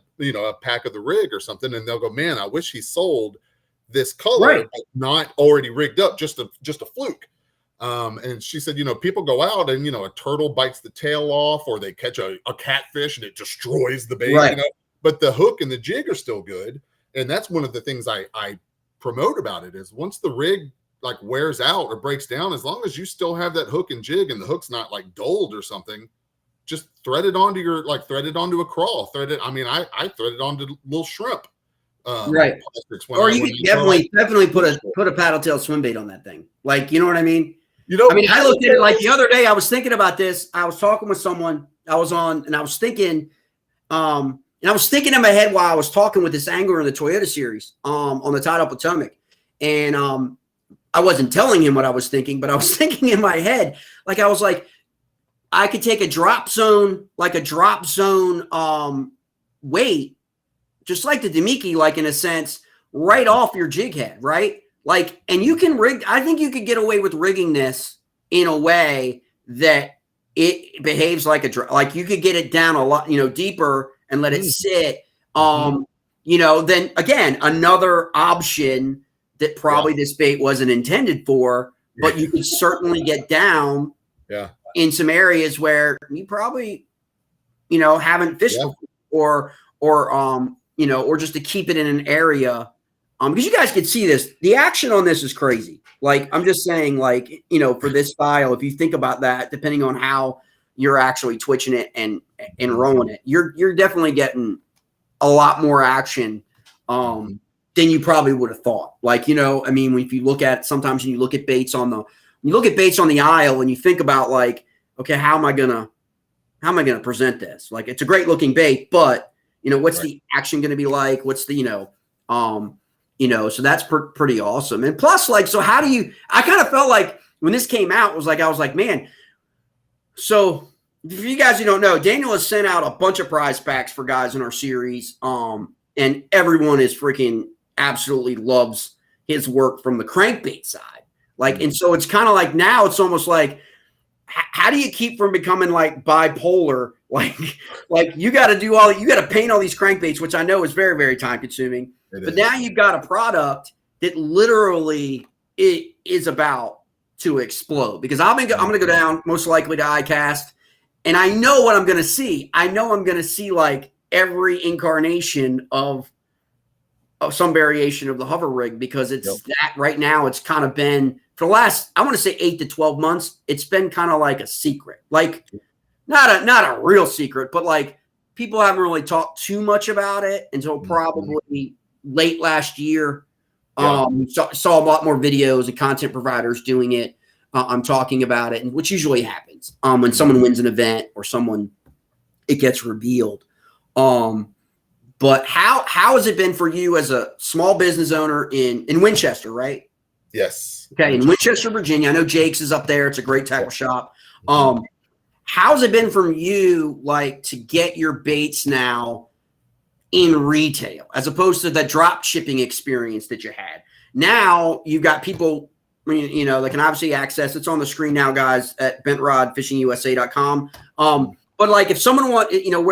pack of the rig or something, and they'll go, 'Man, I wish he sold this color, but not already rigged up, just a fluke.'" And she said, people go out and, a turtle bites the tail off, or they catch a catfish and it destroys the bait, but the hook and the jig are still good. And that's one of the things I promote about it, is once the rig wears out or breaks down, as long as you still have that hook and jig and the hook's not dulled or something, just thread it onto a crawl. I thread it onto little shrimp. Right. Or you could definitely put a paddle tail swim bait on that thing. You know what I mean? I looked at it the other day. I was thinking about this. I was talking with someone I was on, and I was thinking, in my head while I was talking with this angler in the Toyota series, on the Tidal Potomac. And, I wasn't telling him what I was thinking, but I was thinking in my head, I was like, I could take a drop zone weight, just like the Demiki, in a sense, right off your jig head, right? And you can rig, I think you could get away with rigging this in a way that it behaves like you could get it down a lot, deeper and let it sit. Then again, another option that probably this bait wasn't intended for, but you could certainly get down in some areas where you probably, you know, haven't fished before, or you know, or just to keep it in an area. Because you guys can see this, the action on this is crazy. Like, I'm just saying, like, you know, for this style, if you think about that, depending on how you're actually twitching it and rolling it, you're definitely getting a lot more action than you probably would have thought. Like, you know, I mean, if you look at, sometimes when you look at baits on the aisle and you think about, like, okay, how am I gonna present this? Like, it's a great looking bait, but, you know, what's the action going to be like? What's the, you know, so that's pretty awesome. And plus, like, so how do you, I kind of felt like when this came out, I was like, man, so for you guys who don't know, Daniel has sent out a bunch of prize packs for guys in our series. And everyone is freaking absolutely loves his work from the crankbait side. Like, and so it's kind of like, now it's almost like, how do you keep from becoming like bipolar? Like you got to paint all these crankbaits, which I know is very, very time consuming. But now you've got a product that literally is about to explode, because I'm going to go down most likely to iCast, and I know what I'm going to see. I know I'm going to see like every incarnation of some variation of the hover rig, because it's that right now it's kind of been for the last, I want to say 8 to 12 months. It's been kind of like a secret, like not a real secret, but like people haven't really talked too much about it until probably late last year. Saw a lot more videos and content providers doing it. I'm talking about it, which usually happens when someone wins an event or it gets revealed. But how has it been for you as a small business owner in Winchester, right? Yes. Okay, in Winchester, Virginia. I know Jake's is up there. It's a great tackle shop. How's it been from you, like, to get your baits now in retail as opposed to the drop shipping experience that you had? Now you've got people, you know, they can obviously access. It's on the screen now, guys, at bentrodfishingusa.com. But like, if someone you know,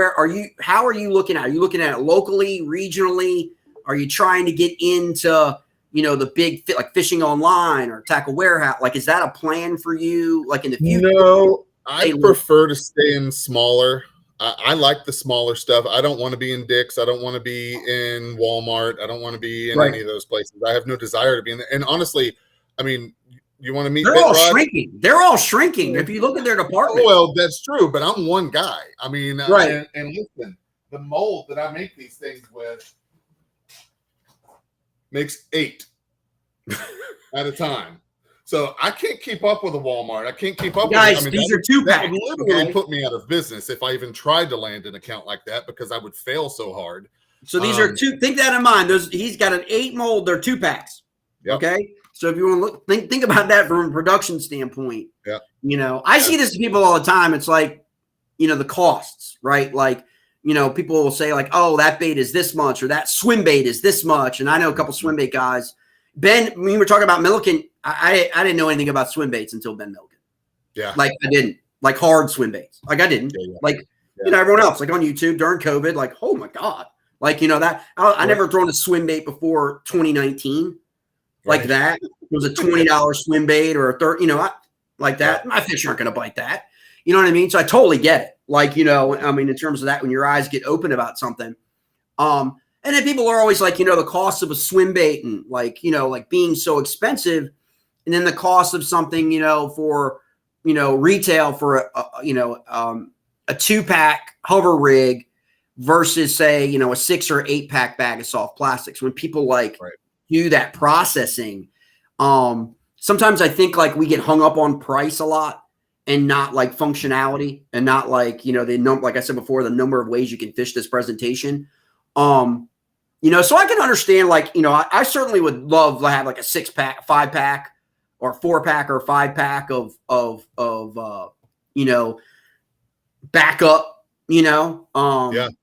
how are you looking at it? Are you looking at it locally, regionally? Are you trying to get into, you know, the big like Fishing Online or Tackle Warehouse? Like, is that a plan for you, like, in the future? No, I prefer to stay in smaller. I like the smaller stuff. I don't want to be in Dick's. I don't want to be in Walmart. I don't want to be in any of those places. I have no desire to be in there. And honestly, I mean, you want to meet? They're all shrinking. They're all shrinking. If you look at their department. Well, that's true, but I'm one guy. I mean, and listen, the mold that I make these things with makes 8 at a time. So I can't keep up with a Walmart. I can't keep up guys, with it. I mean, these are 2-packs. That would literally put me out of business if I even tried to land an account like that, because I would fail so hard. So these are think that in mind. He's got an 8 mold, they're 2-packs. Yep. Okay. So if you want to look, think about that from a production standpoint. Yeah. You know, I see this to people all the time. It's like, you know, the costs, right? Like, you know, people will say like, oh, that bait is this much, or that swim bait is this much. And I know a couple swim bait guys. Ben, when we were talking about Milliken, I didn't know anything about swim baits until Ben Milliken. Yeah. Like, I didn't. Like, hard swim baits. Like, I didn't. Yeah. Like, you know, everyone else, like on YouTube during COVID, like, oh my God. Like, you know, that I never thrown a swim bait before 2019. Like that. It was a $20 swim bait or a $30, you know, like that. My fish aren't going to bite that. You know what I mean? So I totally get it. Like, you know, I mean, in terms of that, when your eyes get open about something. And then people are always like, you know, the cost of a swim bait and like, you know, like being so expensive. And then the cost of something, you know, for, you know, retail for a 2-pack hover rig versus, say, you know, a 6 or 8-pack bag of soft plastics. When people like do that processing, sometimes I think like we get hung up on price a lot and not like functionality, and not like, you know, like I said before, the number of ways you can fish this presentation. You know, so I can understand, like, you know, I certainly would love to have like a 6-pack, 5-pack, or 4-pack or 5-pack of you know, backup, you know,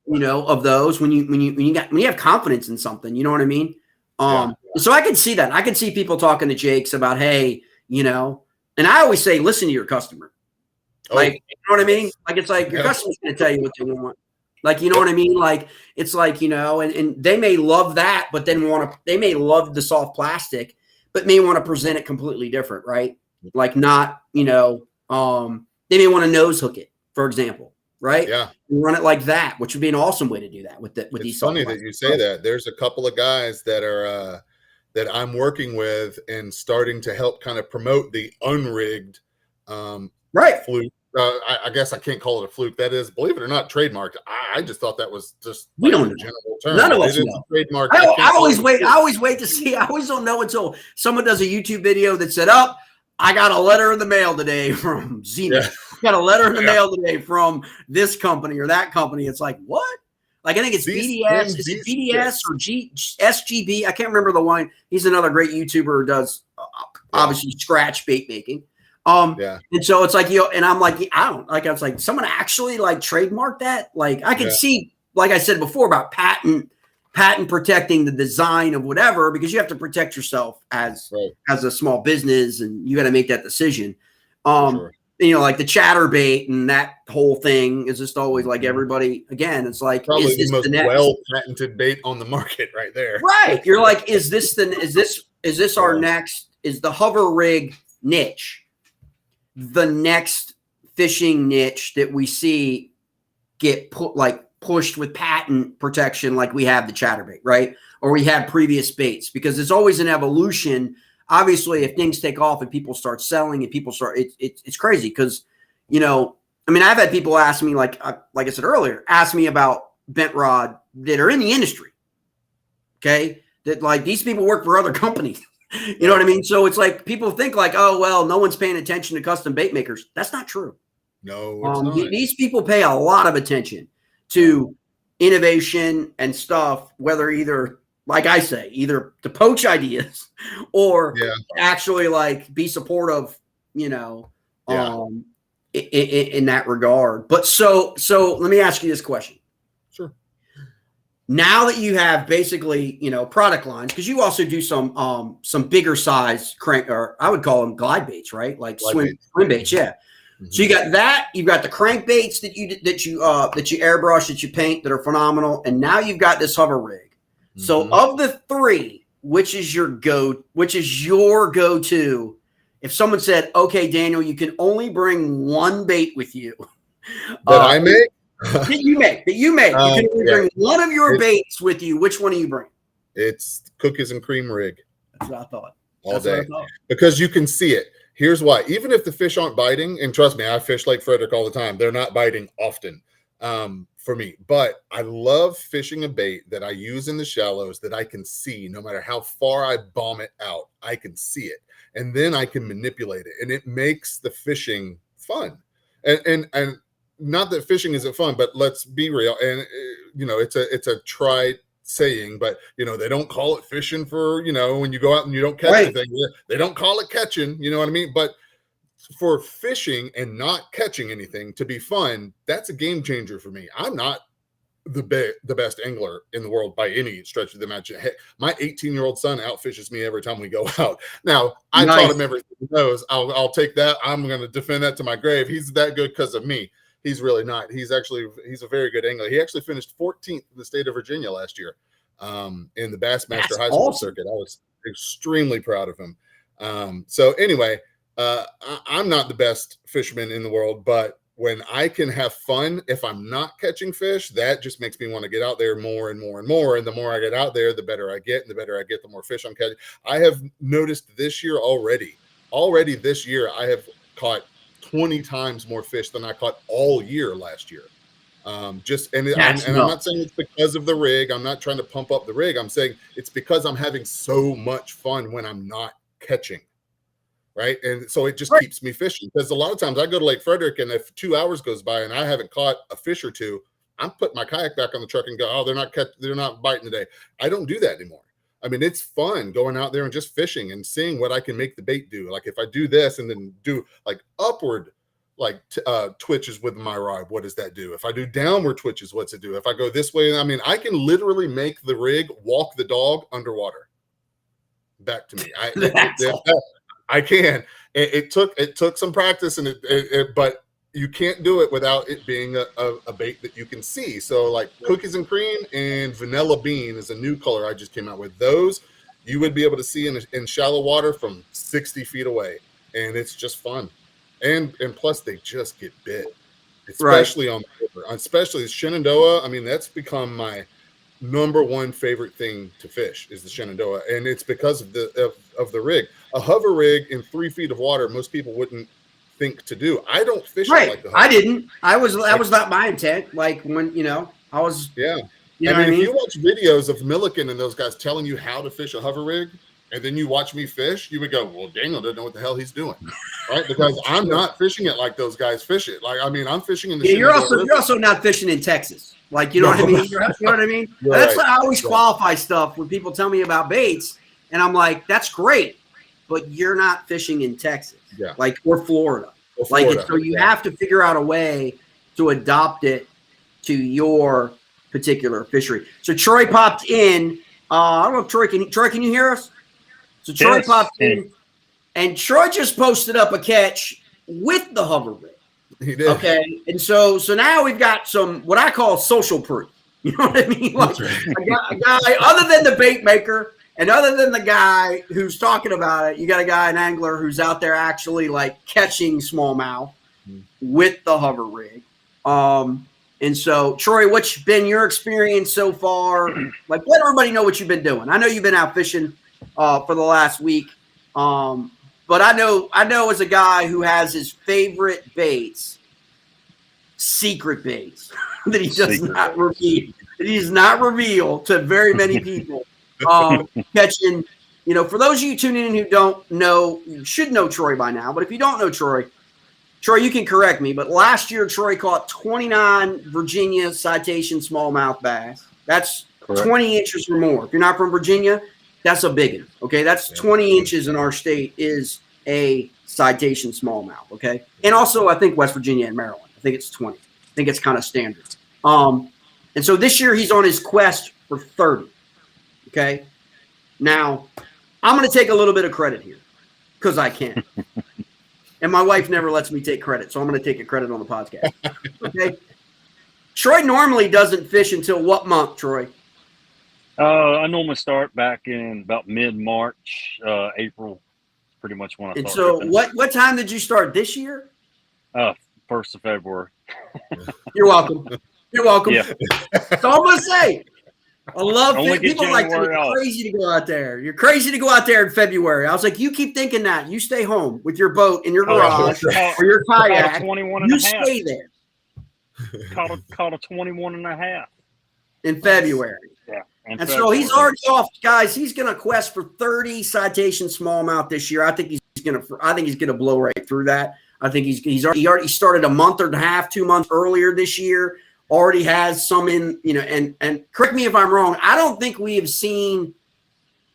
you know, of those when you have confidence in something, you know what I mean? So I can see that. I can see people talking to Jakes about, hey, you know, and I always say, listen to your customer. Like, you know what I mean? Like, it's like your customer's going to tell you what they want. Like, you know what I mean? Like, it's like, you know, and they may love that, but then they may love the soft plastic, but may want to present it completely different, right? Like, not, you know, They may want to nose hook it, for example, right? Yeah. And run it like that, which would be an awesome way to do that with It's these funny soft that you say that. There's a couple of guys that are that I'm working with and starting to help kind of promote the unrigged right. fluke. I guess I can't call it a fluke. That is, believe it or not, trademarked. I just thought that was just we don't a know. general term. None of us it is know. trademark. I always wait to see. I always don't know until someone does a YouTube video that said, "Up, I got a letter in the mail today from Zenith. Yeah. I got a letter in the mail today from this company or that company." It's like, what? Like, I think it's BDS. Is it BDS or SGB? I can't remember the one. He's another great YouTuber who does obviously scratch bait making. And so it's like, and I'm like, I don't like, I was like, someone actually like trademark that. Like, I can see, like I said before, about patent protecting the design of whatever, because you have to protect yourself as a small business, and you got to make that decision. You know, like the chatterbait and that whole thing is just always like, everybody, again, it's like, probably is this the most the next well-patented bait on the market right there. Right. You're like, is this our next, is the hover rig niche the next fishing niche that we see get pushed with patent protection, like we have the chatterbait, right? Or we had previous baits, because it's always an evolution. Obviously, if things take off and people start selling and people start, it's crazy. Because, you know, I mean, I've had people ask me, like I said earlier, ask me about bent rod that are in the industry. Okay. That like these people work for other companies. You know what I mean? So it's like people think like, oh, well, no one's paying attention to custom bait makers. That's not true. No, it's not. These people pay a lot of attention to innovation and stuff, whether either, like I say, either to poach ideas or actually like be supportive, you know, in that regard. But so let me ask you this question. Sure. Now that you have basically, you know, product lines, because you also do some bigger size crank, or I would call them glide baits, right? Like swim baits, yeah. Mm-hmm. So you got that, you've got the crank baits that you airbrush, that you paint, that are phenomenal, and now you've got this hover rig. Mm-hmm. So of the three, which is your go-to? If someone said, "Okay, Daniel, you can only bring one bait with you," that I make. that you make. You can only bring one of your baits with you. Which one do you bring? It's cookies and cream rig. That's what I thought. All day. Because you can see it. Here's why. Even if the fish aren't biting, and trust me, I fish Lake Frederick all the time. They're not biting often for me. But I love fishing a bait that I use in the shallows that I can see. No matter how far I bomb it out, I can see it. And then I can manipulate it. And it makes the fishing fun. And not that fishing isn't fun, but let's be real. And you know, it's a tried saying, but you know, they don't call it fishing for, you know, when you go out and you don't catch anything, they don't call it catching, you know what I mean? But for fishing and not catching anything to be fun, that's a game changer for me. I'm not the best angler in the world by any stretch of the imagination. Hey, my 18-year-old son outfishes me every time we go out. Now, I taught him everything he knows. I'll take that. I'm going to defend that to my grave. He's that good because of me. He's really not. He's a very good angler. He actually finished 14th in the state of Virginia last year in the Bassmaster High School circuit. I was extremely proud of him. So anyway, I'm not the best fisherman in the world, but when I can have fun, if I'm not catching fish, that just makes me want to get out there more and more and more. And the more I get out there, the better I get. And the better I get, the more fish I'm catching. I have noticed this year already this year, I have caught 20 times more fish than I caught all year last year. I'm not saying it's because of the rig. I'm not trying to pump up the rig. I'm saying it's because I'm having so much fun when I'm not catching. Right. And so it just keeps me fishing, because a lot of times I go to Lake Frederick, and if 2 hours goes by and I haven't caught a fish or two, I'm putting my kayak back on the truck and go, oh, they're not biting today. I don't do that anymore. I mean, it's fun going out there and just fishing and seeing what I can make the bait do. Like if I do this and then do like upward, like twitches with my rod, what does that do? If I do downward twitches, what's it do? If I go this way, I mean, I can literally make the rig walk the dog underwater back to me. I can. It took some practice, and but you can't do it without it being a bait that you can see. So like cookies and cream and vanilla bean is a new color I just came out with. Those you would be able to see in shallow water from 60 feet away, and it's just fun. and plus they just get bit, especially on the river, especially the Shenandoah. I mean, that's become my number one favorite thing to fish is the Shenandoah, and it's because of the rig. A hover rig in 3 feet of water, most people wouldn't think to do. I don't fish it like the hover. I didn't. That was not my intent. Like when I was. Yeah. You know I mean, what if you watch videos of Milliken and those guys telling you how to fish a hover rig, and then you watch me fish, you would go, well, Daniel doesn't know what the hell he's doing, right? Because I'm not fishing it like those guys fish it. Like, I mean, I'm fishing in the you're also not fishing in Texas. Like, you know what I mean? You know what I mean? That's why I always qualify stuff when people tell me about baits, and I'm like, that's great, but you're not fishing in Texas, or Florida. So you have to figure out a way to adopt it to your particular fishery. So Troy popped in. I don't know if Troy, can you hear us? So Troy popped in, and Troy just posted up a catch with the hover rig. He did. Okay, and so now we've got some what I call social proof. You know what I mean? Like a guy other than the bait maker and other than the guy who's talking about it, you got a guy, an angler who's out there actually like catching smallmouth with the hover rig. And so, Troy, what's been your experience so far? Like, let everybody know what you've been doing. I know you've been out fishing for the last week, but I know as a guy who has his favorite baits, secret baits that he does not reveal, that he does not reveal to very many people. Catching, for those of you tuning in who don't know, you should know Troy by now. But if you don't know Troy, you can correct me, but last year Troy caught 29 Virginia citation smallmouth bass. That's correct. 20 inches or more. If you're not from Virginia, that's a big one. Okay, that's 20 inches in our state is a citation smallmouth. Okay, and also I think West Virginia and Maryland. I think it's 20. I think it's kind of standard. And so this year he's on his quest for 30. Okay, now I'm going to take a little bit of credit here because I can. And my wife never lets me take credit, so I'm going to take a credit on the podcast. Okay. Troy normally doesn't fish until what month, Troy? I normally start back in about mid-March, April, pretty much when I start. And so what time did you start this year? 1st of February. You're welcome. You're welcome. Yeah. So I'm going to say, I love people like that. You're crazy to go out there. You're crazy to go out there in February. I was like, you keep thinking that. You stay home with your boat in your garage or your kayak. You stay there. Caught a 21 and a half. In February. Yeah. And so he's already off, guys. He's going to quest for 30 citation smallmouth this year. I think he's going to blow right through that. I think he already started a month and a half, 2 months earlier this year. Already has some in, and correct me if I'm wrong. I don't think we have seen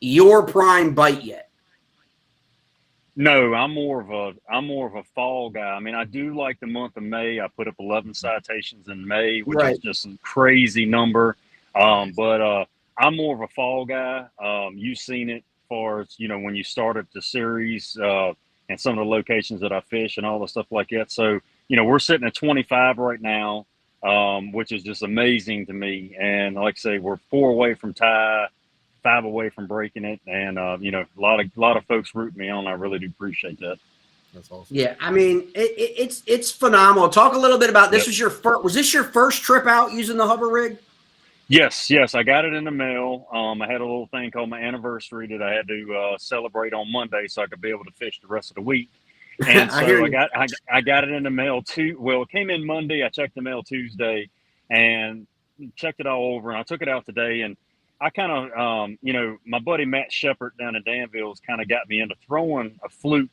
your prime bite yet. No, I'm more of a fall guy. I mean, I do like the month of May. I put up 11 citations in May, which is just a crazy number. But I'm more of a fall guy. You've seen it as far as, when you started the series and some of the locations that I fish and all the stuff like that. So, we're sitting at 25 right now. Which is just amazing to me. And like I say, we're 4 away from tie, 5 away from breaking it. And, a lot of folks root me on. I really do appreciate that. That's awesome. Yeah. I mean, it's phenomenal. Talk a little bit about this. Was this your first trip out using the hover rig? Yes. I got it in the mail. I had a little thing called my anniversary that I had to celebrate on Monday so I could be able to fish the rest of the week. And so I got it in the mail too. Well, it came in Monday. I checked the mail Tuesday and checked it all over. And I took it out today. And I kind of, my buddy Matt Shepard down in Danville's kind of got me into throwing a fluke.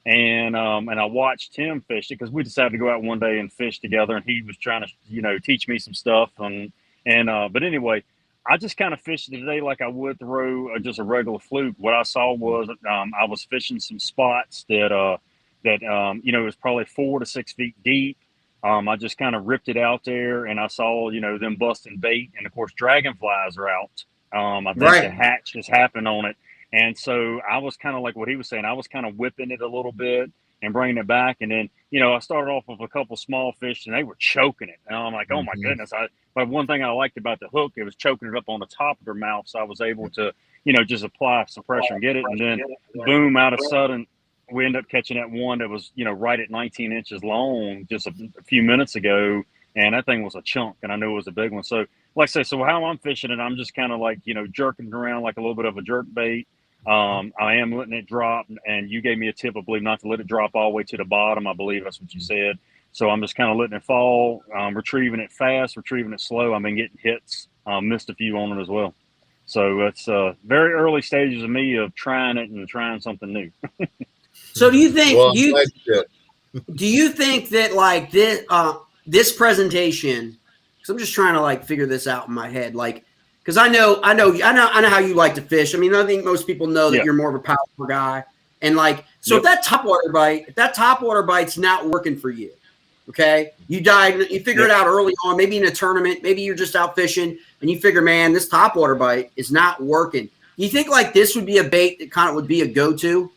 And I watched him fish it because we decided to go out one day and fish together. And he was trying to, teach me some stuff. But anyway, I just kind of fished it today like I would throw just a regular fluke. What I saw was I was fishing some spots that it was probably 4 to 6 feet deep. I just kind of ripped it out there and I saw, them busting bait. And of course, dragonflies are out. I think the hatch has happened on it. And so I was kind of like what he was saying. I was kind of whipping it a little bit and bringing it back. And then, I started off with a couple small fish and they were choking it. And I'm like, oh my goodness. But one thing I liked about the hook, it was choking it up on the top of their mouth. So I was able to, just apply some pressure and get it. And then boom, out of sudden, we ended up catching that one that was, right at 19 inches long just a few minutes ago. And that thing was a chunk, and I knew it was a big one. So, like I say, so how I'm fishing it, I'm just kind of like, jerking it around like a little bit of a jerk bait. I am letting it drop, and you gave me a tip, I believe, not to let it drop all the way to the bottom. I believe that's what you said. So I'm just kind of letting it fall, retrieving it fast, retrieving it slow. I've been getting hits, missed a few on it as well. So it's very early stages of me of trying it and trying something new. So do you think Well, do you think that like this presentation? Because I'm just trying to like figure this out in my head, like because I know how you like to fish. I mean, I think most people know that you're more of a power guy, and like so if that top water bite's not working for you. Okay, you figure it out early on, maybe in a tournament, maybe you're just out fishing and you figure, man, this topwater bite is not working. Do you think like this would be a bait that kind of would be a go-to?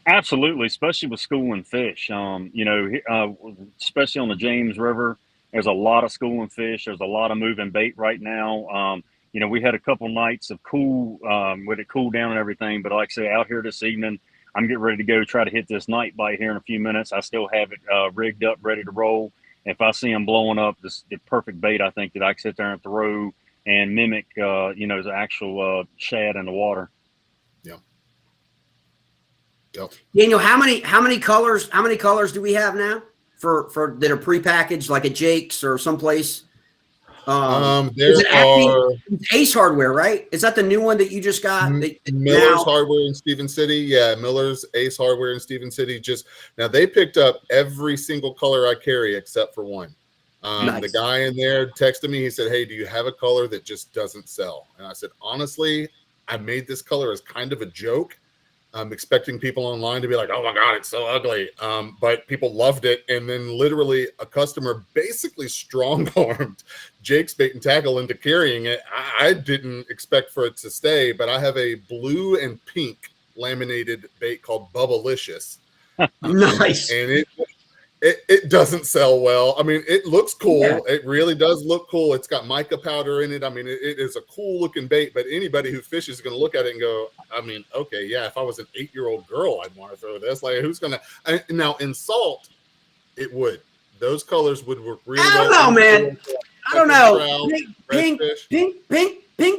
Absolutely, especially with schooling fish. Especially on the James River, there's a lot of schooling fish. There's a lot of moving bait right now. We had a couple nights of cool, with it cool down and everything. But like I say, out here this evening, I'm getting ready to go try to hit this night bite here in a few minutes. I still have it rigged up, ready to roll. If I see them blowing up, this is the perfect bait, I think, that I can sit there and throw and mimic, the actual shad in the water. Yeah. Yep. Daniel, how many colors do we have now for that are prepackaged, like at Jake's or someplace? Ace Hardware, right? Is that the new one that you just got? Miller's Hardware in Stephen City. Yeah, Miller's Ace Hardware in Stephen City. Now they picked up every single color I carry except for one. Nice. The guy in there texted me. He said, "Hey, do you have a color that just doesn't sell?" And I said, "Honestly, I made this color as kind of a joke. I'm expecting people online to be like, 'Oh my God, it's so ugly.' But people loved it. And then literally a customer basically strong-armed Jake's Bait and Tackle into carrying it. I didn't expect for it to stay, but I have a blue and pink laminated bait called Bubblicious. Nice. And it doesn't sell well. I mean, it looks cool. Yeah. It really does look cool. It's got mica powder in it. I mean, it is a cool looking bait, but anybody who fishes is going to look at it and go, I mean, okay, yeah, if I was an 8-year-old girl, I'd want to throw this. Like, who's going to, now in salt, it would. Those colors would work really well. I don't know, man. I don't know. Pink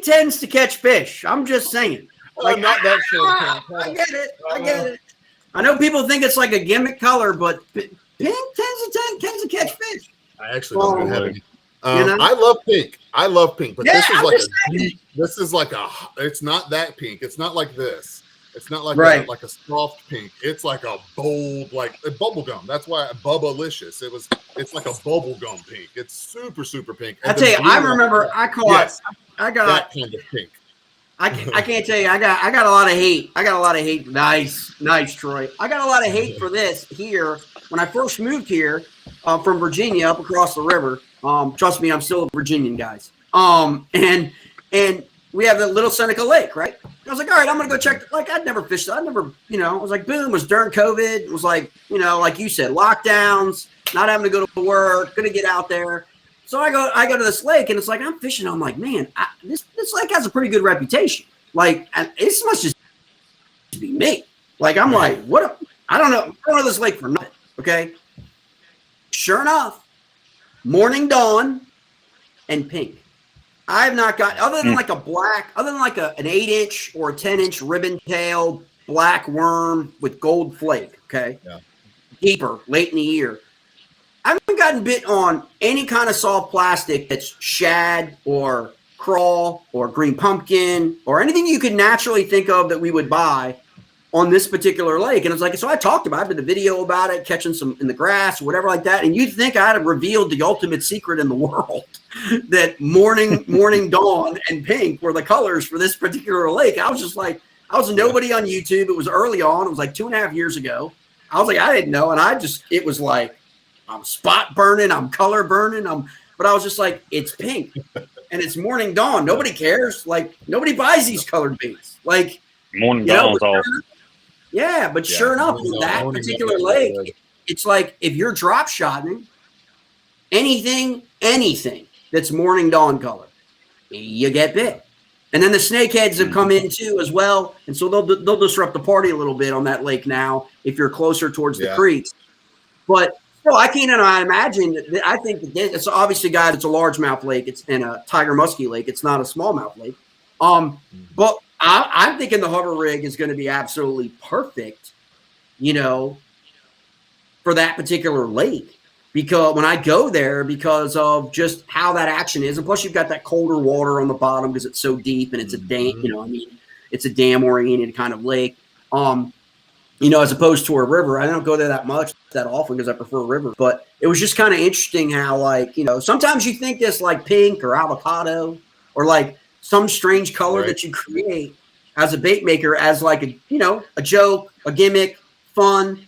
tends to catch fish. I'm just saying. Like, not that shade. I get it. I know people think it's like a gimmick color, but pink tends to catch fish. I actually don't have any. I love pink. But this is like it's not that pink. It's not like this. It's not like like a soft pink. It's like a bold, like a bubble gum. That's why Bubblicious. It's like a bubble gum pink. It's super, super pink. I tell you, I remember I got that kind of pink. I can't tell you. I got a lot of hate. Nice, Troy. I got a lot of hate for this here when I first moved here from Virginia up across the river. Trust me, I'm still a Virginian, guys. And we have the Little Seneca Lake, right? I was like, all right, I'm gonna go check. Like, I'd never fished. I was like, boom. It was during COVID. It was like, like you said, lockdowns, not having to go to work, gonna get out there. So I go to this lake, and it's like I'm fishing. I'm like, man, this lake has a pretty good reputation. Like, it must just be me. Like, I'm like, what? I don't know. I don't know this lake for nothing. Okay. Sure enough, morning dawn and pink. I have not got other than like an 8-inch or a 10-inch ribbon tail black worm with gold flake. Okay. Yeah. Deeper late in the year. I haven't gotten bit on any kind of soft plastic that's shad or crawl or green pumpkin or anything you could naturally think of that we would buy on this particular lake. And it's like, so I talked about it, I did a video about it, catching some in the grass or whatever like that. And you'd think I'd have revealed the ultimate secret in the world that morning dawn and pink were the colors for this particular lake. I was just like, I was nobody on YouTube. It was early on. It was like 2.5 years ago. I was like, I didn't know. And it was like, I'm spot burning, I'm color burning, but I was just like, it's pink and it's morning dawn. Nobody cares. Like, nobody buys these colored baits. Like, morning dawn's awesome. Yeah, but sure enough, with that particular lake, it's like if you're drop shotting anything that's morning dawn color, you get bit. And then the snakeheads have come in too as well, and so they'll disrupt the party a little bit on that lake now if you're closer towards the creeks. But still, I can't imagine. I think that it's obviously, guys, it's a largemouth lake. It's in a tiger muskie lake. It's not a smallmouth lake. But I'm thinking the hover rig is going to be absolutely perfect, for that particular lake. Because when I go there, because of just how that action is, and plus you've got that colder water on the bottom because it's so deep and it's a dam, it's a dam-oriented kind of lake. As opposed to a river. I don't go there that often because I prefer rivers. But it was just kind of interesting how, sometimes you think this like pink or avocado or like some strange color that you create as a bait maker as like a joke, a gimmick, fun,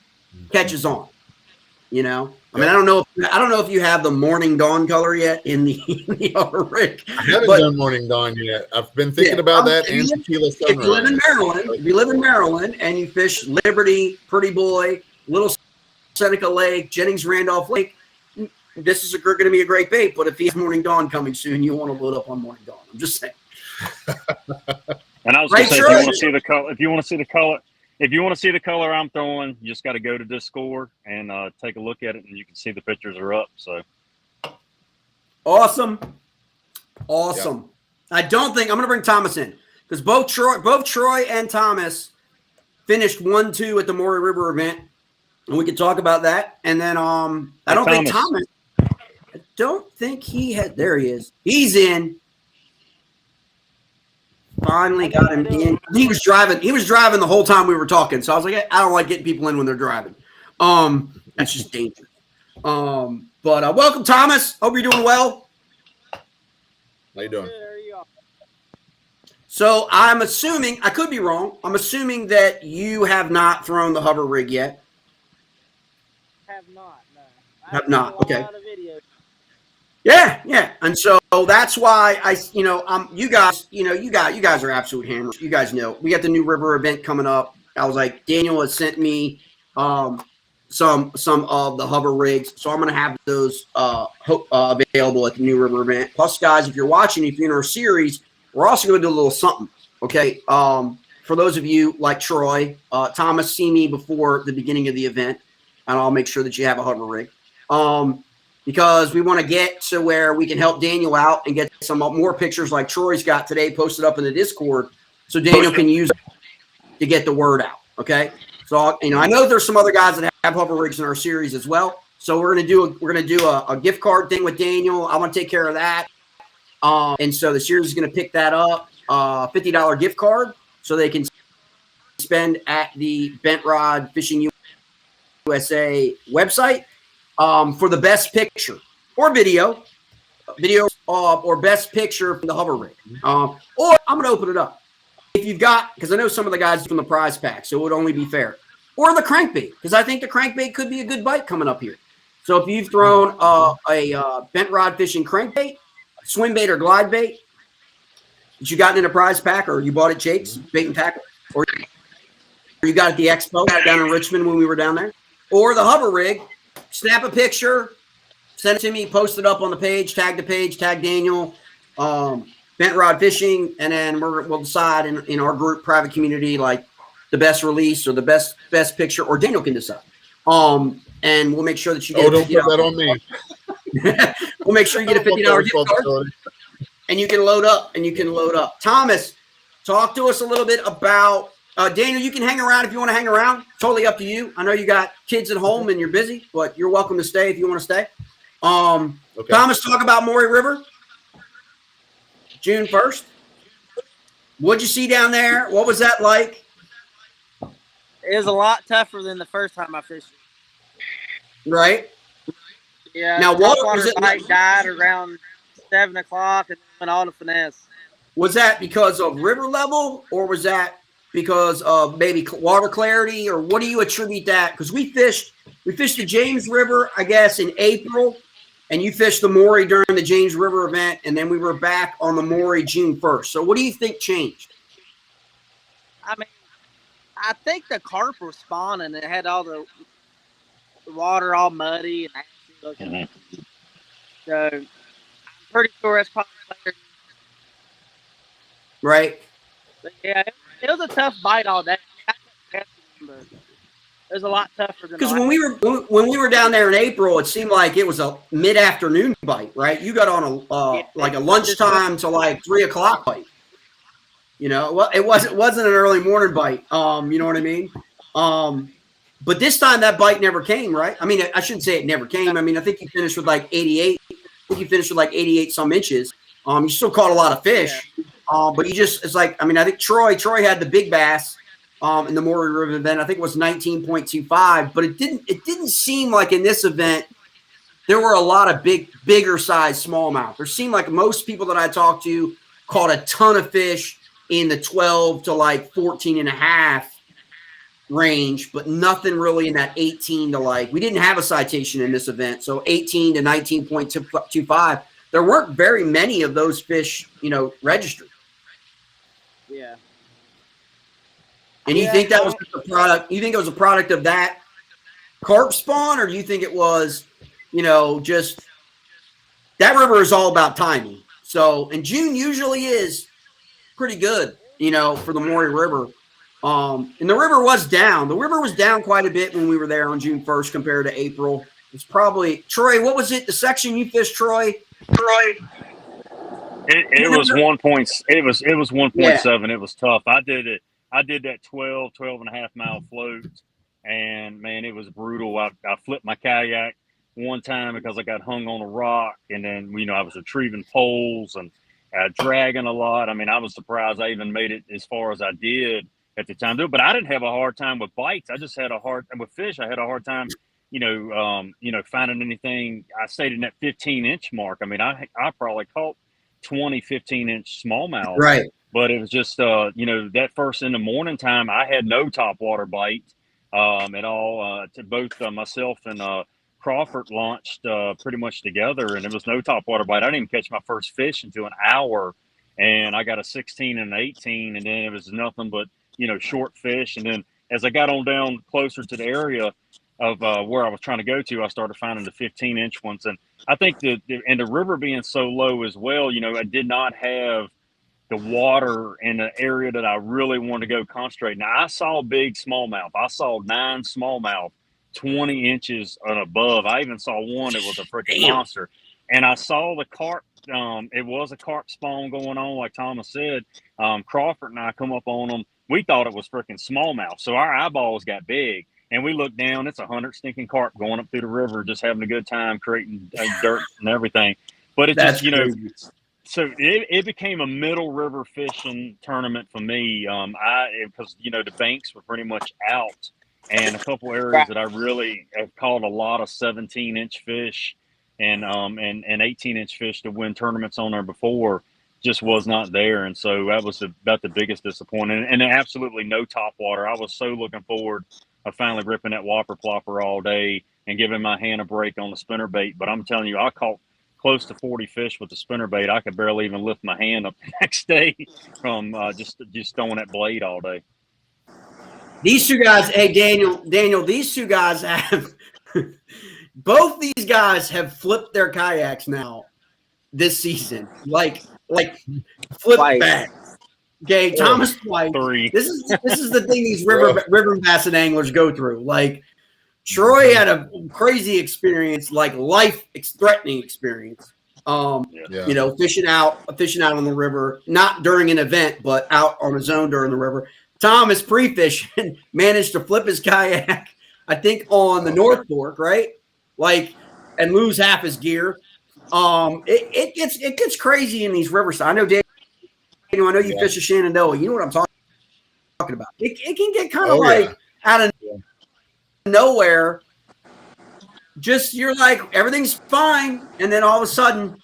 catches on. I mean, I don't know if you have the morning dawn color yet in the hover rig. I haven't done morning dawn yet. I've been thinking about that and tequila sunrise. If you live in Maryland and you fish Liberty, Pretty Boy, Little Seneca Lake, Jennings Randolph Lake, this is going to be a great bait. But if you have morning dawn coming soon, you want to load up on morning dawn. I'm just saying. And I was going to say, if you want to see the color, if you want to see the color I'm throwing, you just got to go to Discord and take a look at it, and you can see the pictures are up. So awesome. Yep. I don't think I'm going to bring Thomas in because both Troy and Thomas finished 1-2 at the Maury River event, and we can talk about that. And then I don't think he had. There he is. He's in. Finally got him in. He was driving the whole time we were talking. So I was like, I don't like getting people in when they're driving. That's just dangerous. But welcome, Thomas. Hope you're doing well. How you doing? So I'm assuming, I could be wrong, I'm assuming that you have not thrown the hover rig yet. Have not, no. Have not, okay. Yeah. And so that's why you guys are absolute hammers. You guys know we got the new river event coming up. I was like, Daniel has sent me some of the hover rigs. So I'm going to have those available at the new river event. Plus, guys, if you're watching, if you're in our series, we're also going to do a little something. Okay. For those of you like Troy, Thomas, see me before the beginning of the event, and I'll make sure that you have a hover rig. Because we want to get to where we can help Daniel out and get some more pictures like Troy's got today posted up in the Discord so Daniel can use it to get the word out, okay? So, I know there's some other guys that have hover rigs in our series as well. So we're going to do a gift card thing with Daniel. I want to take care of that. And so the series is going to pick that up, $50 gift card so they can spend at the Bent Rod Fishing USA website. For the best picture or video or best picture from the hover rig. Or I'm going to open it up. If you've got, because I know some of the guys from the prize pack, so it would only be fair. Or the crankbait, because I think the crankbait could be a good bite coming up here. So if you've thrown a bent rod fishing crankbait, swim bait or glide bait that you got in a prize pack, or you bought at Jake's Bait and Tackle, or you got at the expo down in Richmond when we were down there, or the hover rig, snap a picture, send it to me, post it up on the page, tag Daniel, Bent Rod Fishing, and then we'll decide in our group private community like the best release or the best picture, or Daniel can decide. And we'll make sure that you get. Don't put that on me. We'll make sure you get a $50 gift card, and you can load up. Thomas, talk to us a little bit about. Daniel, you can hang around if you want to hang around. Totally up to you. I know you got kids at home and you're busy, but you're welcome to stay if you want to stay. Okay. Thomas, talk about Maury River. June 1st. What'd you see down there? What was that like? It was a lot tougher than the first time I fished. Right? Yeah. Now, water bite died around 7 o'clock and went all to finesse. Was that because of river level, or was that because of maybe water clarity, or what do you attribute that? Because we fished the James River, I guess, in April, and you fished the Maury during the James River event, and then we were back on the Maury June 1st. So what do you think changed? I mean, I think the carp were spawning. It had all the water all muddy and nasty looking. So I'm pretty sure that's probably better. right? But yeah, it was a tough bite all day. I kept catching them, but it was a lot tougher than the Because last. when we were down there in April, it seemed like it was a mid-afternoon bite, right? You got on Yeah, like a just went. lunchtime to like 3 o'clock bite. Well, it wasn't an early morning bite. You know what I mean? But this time that bite never came, right? I mean, I shouldn't say it never came. I mean, I think you finished with like 88. I think you finished with like 88 some inches. You still caught a lot of fish. But it's like, I mean, I think Troy had the big bass in the Maury River event. I think it was 19.25, but it didn't seem like in this event there were a lot of bigger size smallmouth. There seemed like most people that I talked to caught a ton of fish in the 12 to like 14 and a half range, but nothing really in that 18 to like, we didn't have a citation in this event. So 18 to 19.25, there weren't very many of those fish, registered. Yeah. And you think that was a product? You think it was a product of that carp spawn, or do you think it was, just that river is all about timing. So, and June usually is pretty good, for the Maury River. And the river was down. The river was down quite a bit when we were there on June 1st compared to April. It's probably Troy. What was it? The section you fished, Troy? It was 1 point. It was 1.7. Yeah. It was tough. I did that 12 and a half mile float, and man, it was brutal. I flipped my kayak one time because I got hung on a rock, and then I was retrieving poles and dragging a lot. I mean, I was surprised I even made it as far as I did at the time. But I didn't have a hard time with bites. I just had a hard with fish. I had a hard time, finding anything. I stayed in that 15-inch mark. I mean, I probably caught 20, 15-inch smallmouth. Right. But it was just, that first in the morning time, I had no topwater bite at all. To both myself and Crawford launched pretty much together, and there was no topwater bite. I didn't even catch my first fish until an hour, and I got a 16 and an 18, and then it was nothing but, short fish. And then as I got on down closer to the area of where I was trying to go to, I started finding the 15-inch ones. And I think the river being so low as well, I did not have the water in the area that I really wanted to go concentrate. Now, I saw big smallmouth. I saw 9 smallmouth, 20 inches and above. I even saw one that was a freaking monster. And I saw the carp. It was a carp spawn going on, like Thomas said. Crawford and I come up on them. We thought it was freaking smallmouth. So our eyeballs got big. And we looked down. It's 100 stinking carp going up through the river, just having a good time, creating dirt and everything. But it just, crazy. So it became a middle river fishing tournament for me. Because the banks were pretty much out, and a couple areas that I really have caught a lot of 17-inch fish and 18-inch fish to win tournaments on there before just was not there. And so that was about the biggest disappointment. And absolutely no topwater. I was so looking forward of finally ripping that whopper plopper all day and giving my hand a break on the spinnerbait. But I'm telling you, I caught close to 40 fish with the spinnerbait. I could barely even lift my hand up the next day from just throwing that blade all day. These two guys, hey, Daniel, these two guys have both these guys have flipped their kayaks now this season. Like flip back. Okay, Thomas twice. 3. This is the thing these river bassin anglers go through. Like Troy had a crazy experience, like life-threatening experience. Fishing out on the river, not during an event, but out on his own during the river. Thomas pre-fishing managed to flip his kayak, I think, on the North Fork, right? And lose half his gear. It gets crazy in these rivers. I know, Daniel, I know you fish a Shenandoah. You know what I'm talking about. It can get kind of out of nowhere. Just you're like, everything's fine, and then all of a sudden,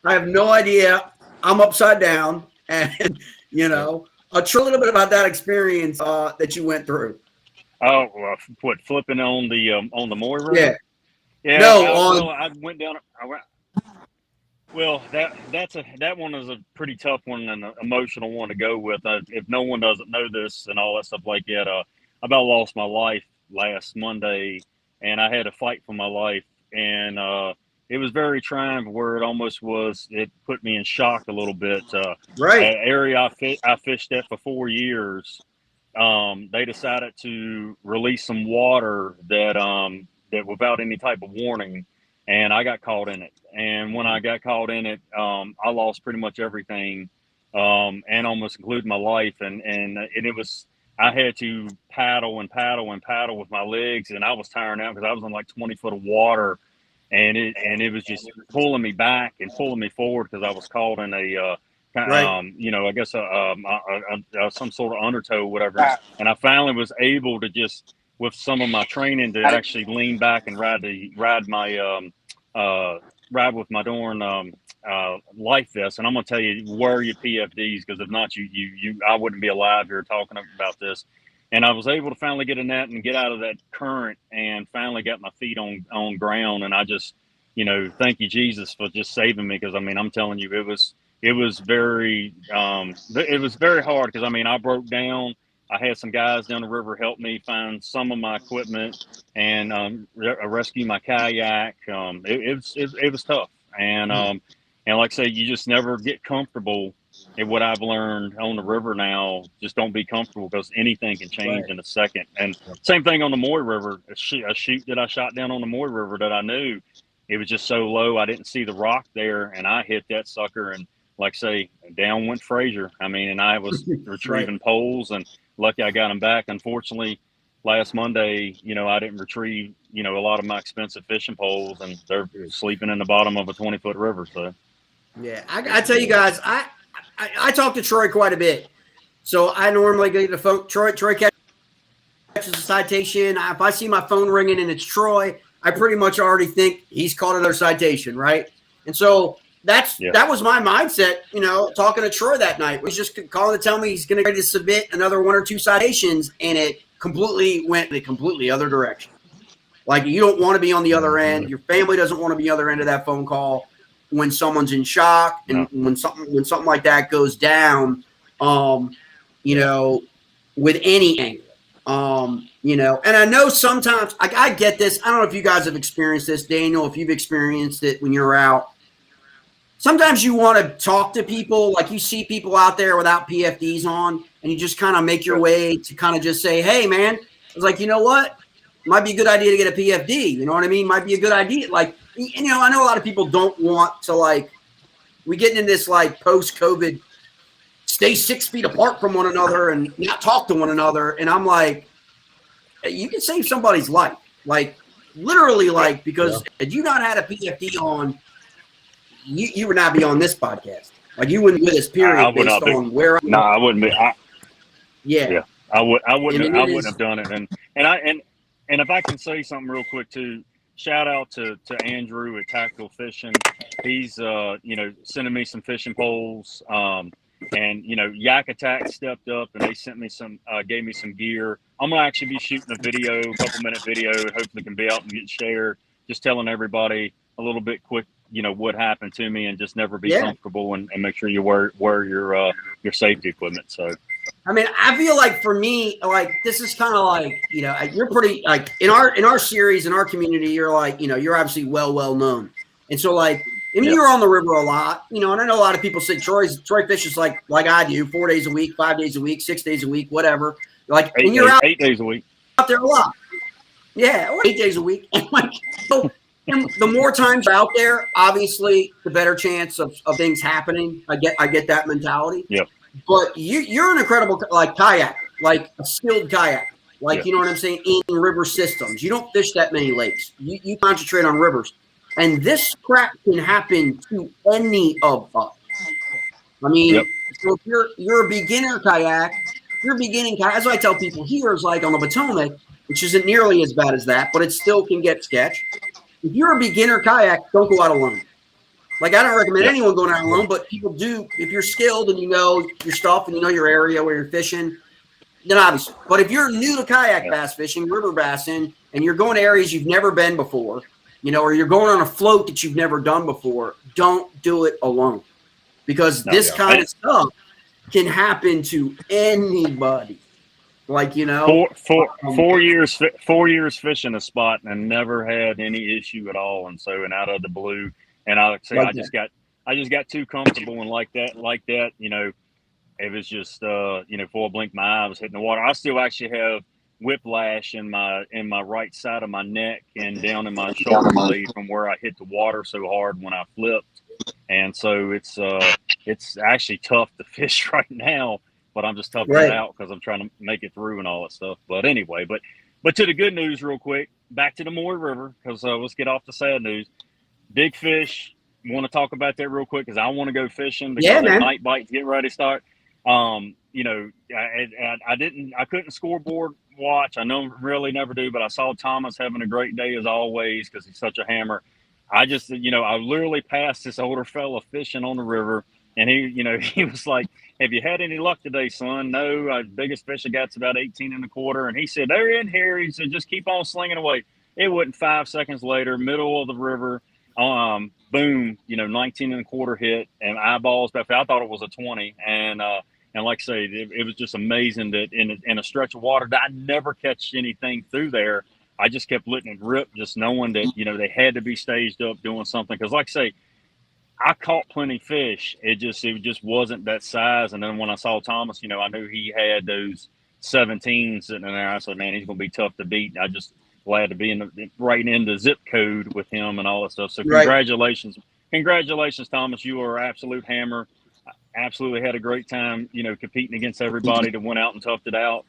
I have no idea. I'm upside down, and a little bit about that experience that you went through. Oh, what, flipping on the Maury River? Yeah. No, I went down. Well, that one is a pretty tough one and an emotional one to go with. If no one doesn't know this and all that stuff like that, I about lost my life last Monday, and I had to fight for my life. And it was very trying where it almost was. It put me in shock a little bit. Right. An area I fished at for 4 years. They decided to release some water that without any type of warning, and I got caught in it. And when I got caught in it, I lost pretty much everything, and almost including my life. And it was, I had to paddle and paddle and paddle with my legs, and I was tiring out because I was in like 20 foot of water, and it was just pulling me back and pulling me forward because I was caught in a Right. you know, I guess some sort of undertow, whatever. And I finally was able to just, with some of my training, to actually lean back and ride with my darn life vest. And I'm gonna tell you, wear your PFDs, because if not, I wouldn't be alive here talking about this. And I was able to finally get in that and get out of that current, and finally got my feet on ground. And I just, you know, thank you, Jesus, for just saving me, because I mean, I'm telling you, it was very hard, because I mean, I broke down. I had some guys down the river help me find some of my equipment and rescue my kayak. It was tough, and like I say, you just never get comfortable. And what I've learned on the river now, just don't be comfortable, because anything can change in a second. And same thing on the Maury River. A chute that I shot down on the Maury River that I knew, it was just so low, I didn't see the rock there, and I hit that sucker, and like I say, down went Frazier. I mean, and I was retrieving poles, and lucky I got them back. Unfortunately, last Monday, you know, I didn't retrieve, you know, a lot of my expensive fishing poles, and they're sleeping in the bottom of a 20-foot river. So, yeah, I tell you guys, I talk to Troy quite a bit. So I normally get the phone. Troy catches a citation. If I see my phone ringing and it's Troy, I pretty much already think he's caught another citation, right? And so that was my mindset, you know, talking to Troy that night. Was just calling to tell me he's going to submit another 1 or 2 citations, and it completely went the completely other direction. Like, you don't want to be on the other end. Your family doesn't want to be on the other end of that phone call when someone's in shock, and when something like that goes down, you know, with any angle. You know, and I know sometimes I get this. I don't know if you guys have experienced this, Daniel, if you've experienced it when you're out. Sometimes you want to talk to people, like you see people out there without PFDs on, and you just kind of make your way to kind of just say, hey, man, it's like, you know what? Might be a good idea to get a PFD. You know what I mean? Might be a good idea. Like, you know, I know a lot of people don't want to, like, we get in this, like, post-COVID, stay 6 feet apart from one another and not talk to one another. And I'm like, you can save somebody's life. Like, literally, like, because had you not had a PFD on, you would not be on this podcast. Like, you wouldn't with us, period, based on where I'm. No, I wouldn't be. I wouldn't have done it. And if I can say something real quick too, shout out to Andrew at Tactical Fishing. He's you know, sending me some fishing poles. And you know, Yak Attack stepped up and they sent me some, gave me some gear. I'm gonna actually be shooting a video, a couple-minute video, hopefully can be out and get shared, just telling everybody a little bit quick, you know, what happened to me, and just never be comfortable, and make sure you wear your safety equipment. So, I mean, I feel like for me, like, this is kind of like, you know, you're pretty, like, in our series, in our community, you're like, you know, you're obviously well known. And so, like, I mean, you're on the river a lot, you know, and I know a lot of people say Troy fishes like I do, 4 days a week, 5 days a week, 6 days a week, whatever. Like, and you're out 8 days a week. Out there a lot. Yeah, 8 days a week. And like, so, and the more times you're out there, obviously, the better chance of things happening. I get that mentality. Yeah. But you're an incredible, like, kayak, like a skilled kayak. Like, you know what I'm saying? In river systems. You don't fish that many lakes. You concentrate on rivers. And this crap can happen to any of us. I mean, so if you're a beginner kayak, as I tell people here, is like on the Potomac, which isn't nearly as bad as that, but it still can get sketch. If you're a beginner kayak, don't go out alone. Like, I don't recommend anyone going out alone, but people do. If you're skilled and you know your stuff and you know your area where you're fishing, then obviously. But if you're new to kayak bass fishing, river bassing, and you're going to areas you've never been before, you know, or you're going on a float that you've never done before, don't do it alone. Because this kind of stuff can happen to anybody. Like, you know, 4 years, 4 years fishing a spot and never had any issue at all. And so, and out of the blue, and I would say Like I just got too comfortable and like that, you know, it was just, you know, before I blinked my eye, I was hitting the water. I still actually have whiplash in my right side of my neck and down in my shoulder blade from where I hit the water so hard when I flipped. And so it's actually tough to fish right now, but I'm just toughing it out because I'm trying to make it through and all that stuff. But anyway, but to the good news real quick, back to the Maury River, because let's get off the sad news. Big fish, want to talk about that real quick because I want to go fishing because the night bites get ready to start. You know, I couldn't scoreboard watch. I know really never do, but I saw Thomas having a great day as always because he's such a hammer. I just, you know, I literally passed this older fella fishing on the river, and he, you know, he was like, "Have you had any luck today, son?" "No, biggest fish I got's about 18 and a quarter." And he said, "They're in here." He said, "Just keep on slinging away." It wasn't 5 seconds later, middle of the river, boom, you know, 19 and a quarter hit, and eyeballs. I thought it was a 20, and like I say, it was just amazing that in a stretch of water that I never catch anything through there. I just kept letting it rip, just knowing that, you know, they had to be staged up doing something. Because like I say, I caught plenty of fish. It just wasn't that size. And then when I saw Thomas, you know, I knew he had those 17s sitting in there. I said, man, he's going to be tough to beat. I just glad to be right in the zip code with him and all that stuff. So congratulations. Congratulations, Thomas. You are an absolute hammer. Absolutely had a great time, you know, competing against everybody that went out and toughed it out.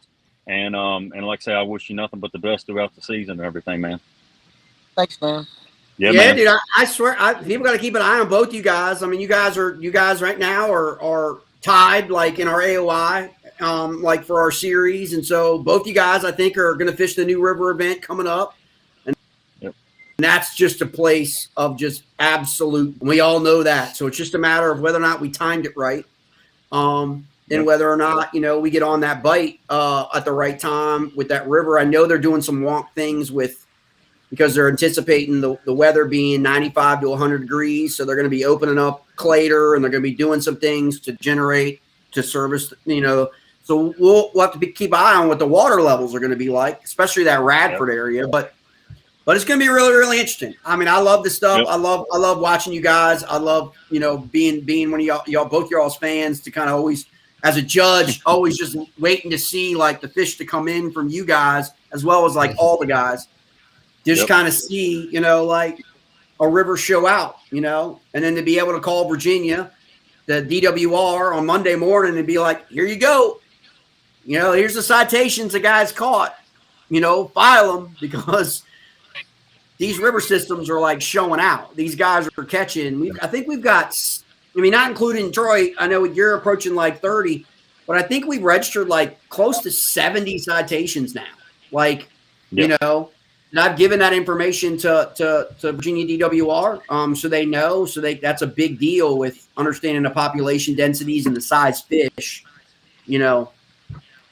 And like I say, I wish you nothing but the best throughout the season and everything, man. Thanks, man. Yeah, man. Dude, I swear, people got to keep an eye on both you guys. I mean, you guys right now are tied, like, in our AOI, like, for our series. And so both you guys, I think, are going to fish the New River event coming up. And that's just a place of just absolute, we all know that. So it's just a matter of whether or not we timed it right. And whether or not, you know, we get on that bite at the right time with that river. I know they're doing some wonk things because they're anticipating the weather being 95 to 100 degrees. So they're going to be opening up Clater, and they're going to be doing some things to service, you know. So we'll have to keep an eye on what the water levels are going to be like, especially that Radford area. But it's going to be really, really interesting. I mean, I love this stuff. Yep. I love watching you guys. I love, you know, being one of y'all both y'all's fans to kind of always, as a judge, always just waiting to see, like, the fish to come in from you guys, as well as, like, all the guys. Just kind of see, you know, like, a river show out, you know, and then to be able to call Virginia, the DWR, on Monday morning and be like, here you go. You know, here's the citations the guys caught. You know, file them, because these river systems are, like, showing out. These guys are catching. I think we've got – I mean, not including Troy. I know you're approaching like 30, but I think we've registered like close to 70 citations now. Like, you know, and I've given that information to Virginia DWR, so they know. So that's a big deal with understanding the population densities and the size fish, you know,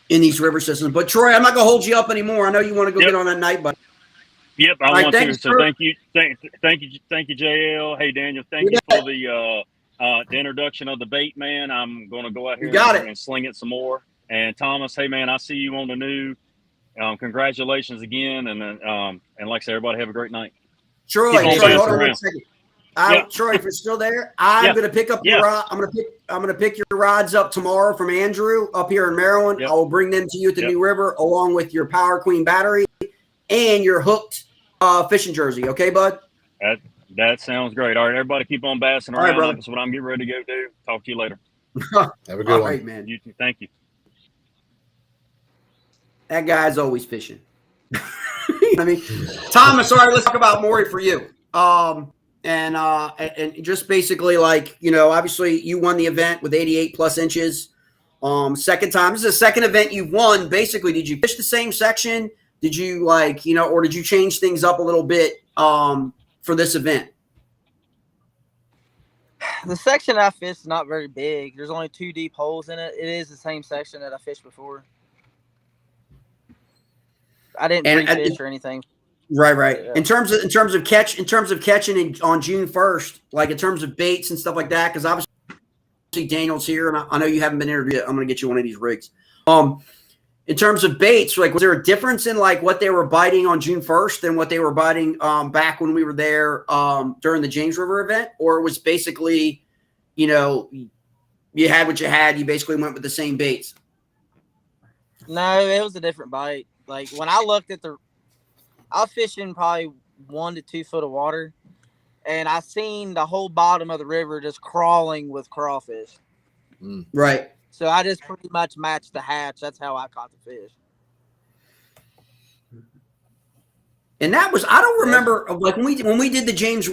in these river systems. But Troy, I'm not gonna hold you up anymore. I know you want to go get on that night, but I want to. So thank you, JL. Hey, Daniel, thank you for the introduction of the bait, man. I'm going to go out here and sling it some more. And Thomas, hey, man, I see you on the new. Congratulations again. And like I said, everybody have a great night. Troy, hold on 1 second. Troy, if you're still there, I'm going to pick up your rod. I'm going to pick your rods up tomorrow from Andrew up here in Maryland. I will bring them to you at the New River, along with your Power Queen battery and your hooked fishing jersey. Okay, bud? That sounds great. All right, everybody keep on bassing around. Right, that's what I'm getting ready to go do. Talk to you later. Have a good one. All right, man. You too. Thank you. That guy's always fishing. I mean, Thomas, all right, let's talk about Maury for you. And just basically, like, you know, obviously you won the event with 88 plus inches. Second time. This is the second event you've won. Basically, did you fish the same section? Did you, like, you know, or did you change things up a little bit for this event? The section I fished is not very big. There's only 2 deep holes in it. It is the same section that I fished before. I didn't pre-fish or anything. Right. Yeah. In terms of catching on June 1st, like in terms of baits and stuff like that, because obviously Daniel's here, and I know you haven't been interviewed. I'm going to get you one of these rigs. In terms of baits, like, was there a difference in like what they were biting on June 1st than what they were biting back when we were there during the James River event? Or it was basically, you know, you had what you had, you basically went with the same baits? No, it was a different bite. Like when I looked at I was fishing probably 1 to 2 foot of water, and I seen the whole bottom of the river just crawling with crawfish. Right. So I just pretty much matched the hatch. That's how I caught the fish. And that was, I don't remember, like when we did the James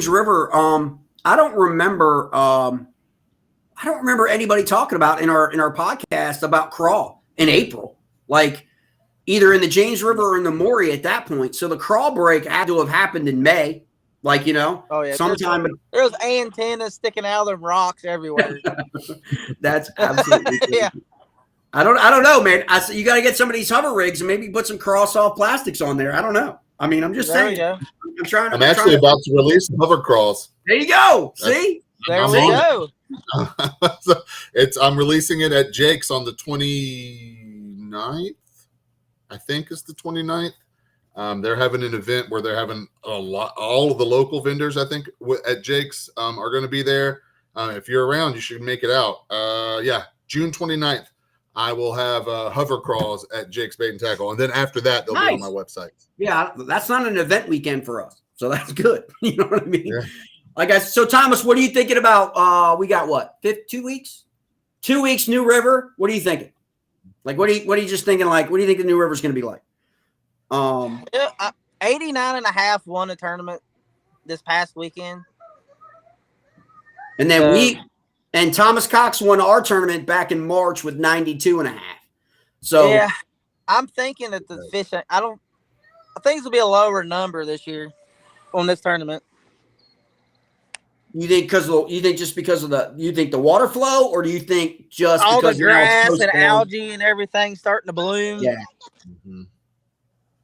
River, I don't remember anybody talking about in our podcast about crawl in April, like either in the James River or in the Maury at that point. So the crawl break had to have happened in May, like, you know, sometime. There was antennas sticking out of them rocks everywhere. That's absolutely yeah. I don't know, man. You got to get some of these hover rigs and maybe put some cross-off plastics on there. I don't know. I mean, I'm just saying. I'm actually about to release hover crawls. There you go. See? There we go. I'm releasing it at Jake's on the 29th. I think it's the 29th. They're having an event where they're having all of the local vendors, I think, at Jake's are going to be there. If you're around, you should make it out. June 29th. I will have hover crawls at Jake's Bait and Tackle. And then after that, they'll be on my website. Yeah, that's not an event weekend for us. So that's good. You know what I mean? Yeah. So Thomas, what are you thinking about? We got what? 2 weeks? 2 weeks, New River. What are you thinking? Like, what are you just thinking? Like, what do you think the New River is going to be like? 89.5 won a tournament this past weekend. And then Thomas Cox won our tournament back in March with 92.5. So yeah, I'm thinking that the fish. I think it'll be a lower number this year on this tournament. You think just because of the water flow, or do you think just all because the grass and algae and everything starting to bloom? Yeah. Mm-hmm.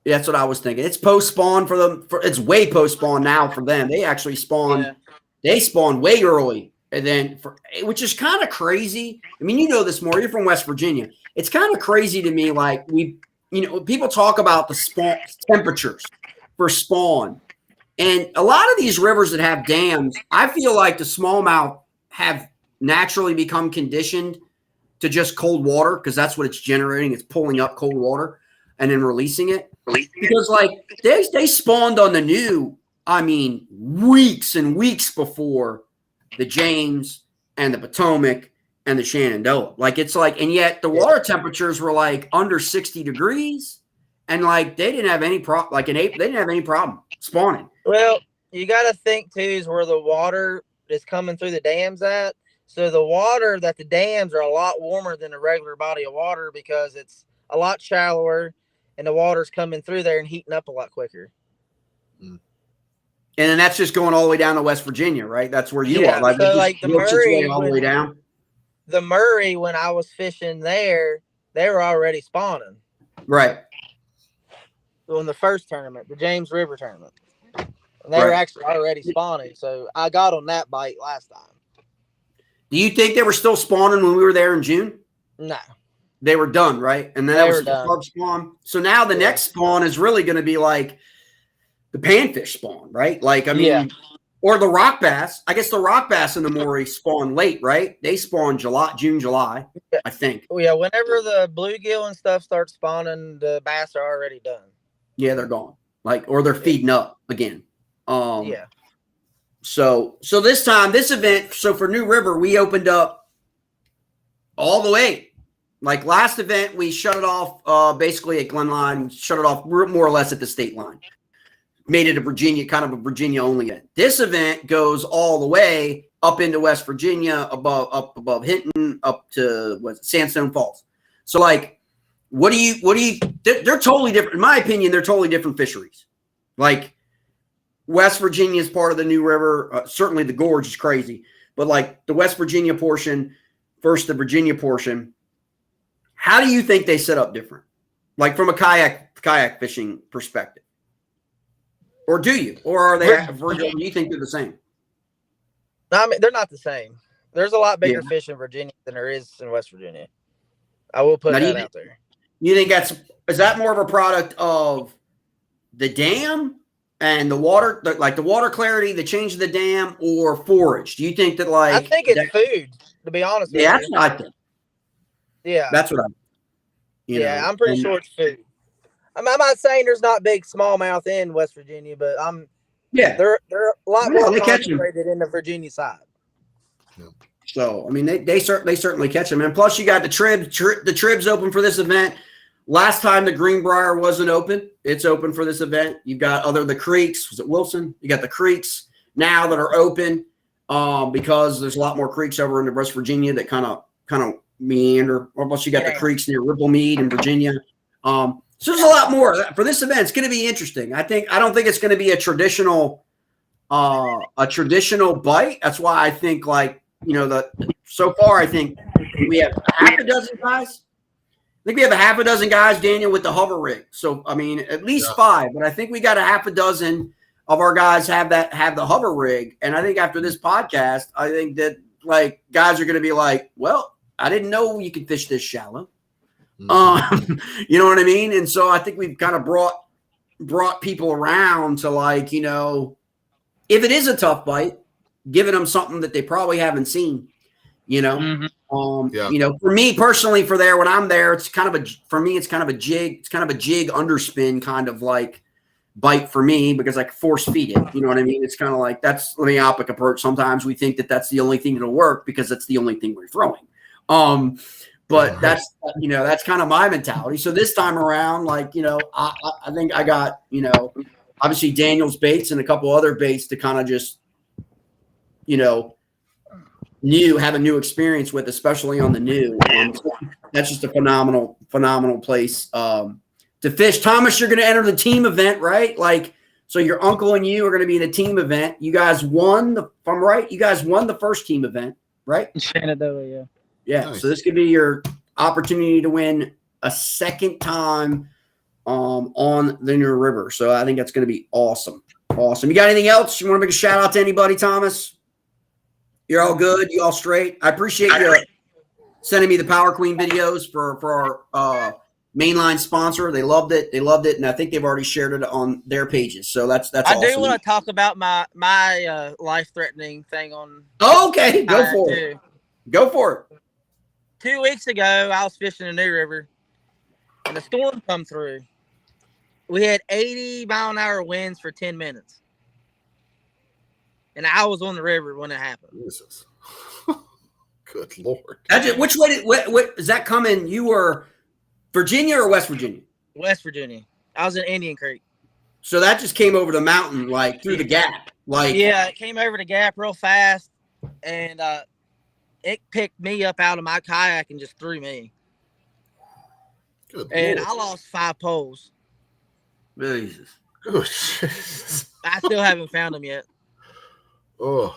Yeah, that's what I was thinking. It's post spawn for them. It's way post spawn now for them. They actually spawn. Yeah. They spawn way early. And then, which is kind of crazy. I mean, you know this more. You're from West Virginia. It's kind of crazy to me. Like people talk about the spawn temperatures for spawn, and a lot of these rivers that have dams, I feel like the smallmouth have naturally become conditioned to just cold water because that's what it's generating. It's pulling up cold water and then releasing it. Because like they spawned on the new. I mean, weeks and weeks before the James and the Potomac and the Shenandoah. Like, it's like, and yet the water temperatures were like under 60 degrees and like they didn't have any problem. Like in April, they didn't have any problem spawning. Well, you got to think too is where the water is coming through the dams at. So the water that the dams are a lot warmer than a regular body of water because it's a lot shallower and the water's coming through there and heating up a lot quicker. And then that's just going all the way down to West Virginia, right? That's where you are. Like the Maury, all the way down. The Maury, when I was fishing there, they were already spawning. Right. On the first tournament, the James River tournament. And they were actually already spawning. So I got on that bite last time. Do you think they were still spawning when we were there in June? No. They were done, right? And then that was the carp spawn. So now the next spawn is really going to be like the panfish spawn, right? Like, I mean, or the rock bass. I guess the rock bass and the Maury spawn late, right? They spawn June, July, I think. Oh, yeah. Whenever the bluegill and stuff starts spawning, the bass are already done. Yeah, they're gone. Like, or they're feeding up again. So this time, this event, so for New River, we opened up all the way. Like last event, we shut it off basically at Glen Line, shut it off more or less at the state line. Made it a Virginia only event. This event goes all the way up into West Virginia, above Hinton, up to Sandstone Falls. So like, they're totally different. In my opinion, they're totally different fisheries. Like West Virginia is part of the New River. Certainly the gorge is crazy, but like the West Virginia portion versus the Virginia portion, how do you think they set up different? Like from a kayak fishing perspective? Or do you? Or are they? Do you think they're the same? No, I mean, they're not the same. There's a lot bigger fish in Virginia than there is in West Virginia. I will put that out there. You think is that more of a product of the dam and the water, like the water clarity, the change of the dam, or forage? Do you think that I think it's food, to be honest with you. That's what I think. Yeah. That's what I'm pretty sure it's food. I'm not saying there's not big smallmouth in West Virginia, but they're a lot more concentrated in the Virginia side. So I mean, they certainly catch them, and plus you got the tribs open for this event. Last time the Greenbrier wasn't open, it's open for this event. You've got the creeks. Was it Wilson? You got the creeks now that are open because there's a lot more creeks over in West Virginia that kind of meander. Or plus you got the creeks near Ripplemead in Virginia. So there's a lot more for this event. It's going to be interesting. I don't think it's going to be a traditional bite. That's why I think so far I think we have half a dozen guys. I think we have a half a dozen guys, Daniel, with the hover rig. So I mean, at least 5, but I think we got a half a dozen of our guys have the hover rig. And I think after this podcast, I think that guys are going to be like, well, I didn't know you could fish this shallow. You know what I mean? And so I think we've kind of brought people around to if it is a tough bite, giving them something that they probably haven't seen, Mm-hmm. For me personally, when I'm there, it's kind of a jig. It's kind of a jig underspin kind of bite for me because I can force feed it. You know what I mean? It's kind of that's the myopic approach. Sometimes we think that that's the only thing that'll work because that's the only thing we're throwing. But that's kind of my mentality. So this time around, I think I got, obviously Daniel's baits and a couple other baits to kind of just, have a new experience with, especially on the new. That's just a phenomenal place to fish. Thomas, you're going to enter the team event, right? So your uncle and you are going to be in a team event. You guys won if I'm right, you guys won the first team event, right? Shenandoah, yeah. Yeah. Nice. So this could be your opportunity to win a second time on the New River. So I think that's going to be awesome. Awesome. You got anything else? You want to make a shout out to anybody, Thomas? You're all good? You all straight? I appreciate you sending me the Power Queen videos for our mainline sponsor. They loved it. And I think they've already shared it on their pages. So that's awesome. I do want to talk about my life-threatening thing on. Oh, okay. Go for it. Go for it. 2 weeks ago, I was fishing the New River, and a storm come through. We had 80-mile-an-hour winds for 10 minutes. And I was on the river when it happened. Jesus. Good Lord. Which way what is that coming? You were Virginia or West Virginia? West Virginia. I was in Indian Creek. So that just came over the mountain, through the gap. Yeah, it came over the gap real fast, and it picked me up out of my kayak and just threw me. Good and Lord. I lost 5 poles. Jesus. Oh, Jesus. I still haven't found them yet. Oh,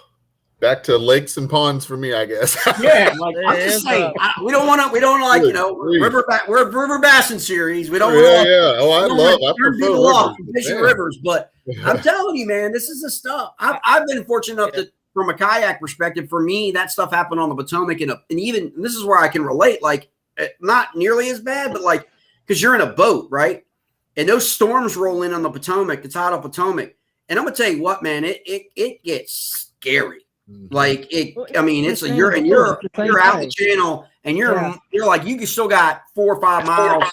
back to lakes and ponds for me, I guess. Yeah, I'm just saying, we don't want we're River Bassin series. We don't want to. Yeah. Oh, I prefer fishing rivers, but I'm telling you, man, this is the stuff. I've been fortunate enough to, from a kayak perspective, for me, that stuff happened on the Potomac, and even this is where I can relate. Not nearly as bad, but because you're in a boat, right? And those storms roll in on the Potomac, the tidal Potomac. And I'm gonna tell you what, man, it gets scary. It's you're out the channel and you're you still got 4 or 5 miles.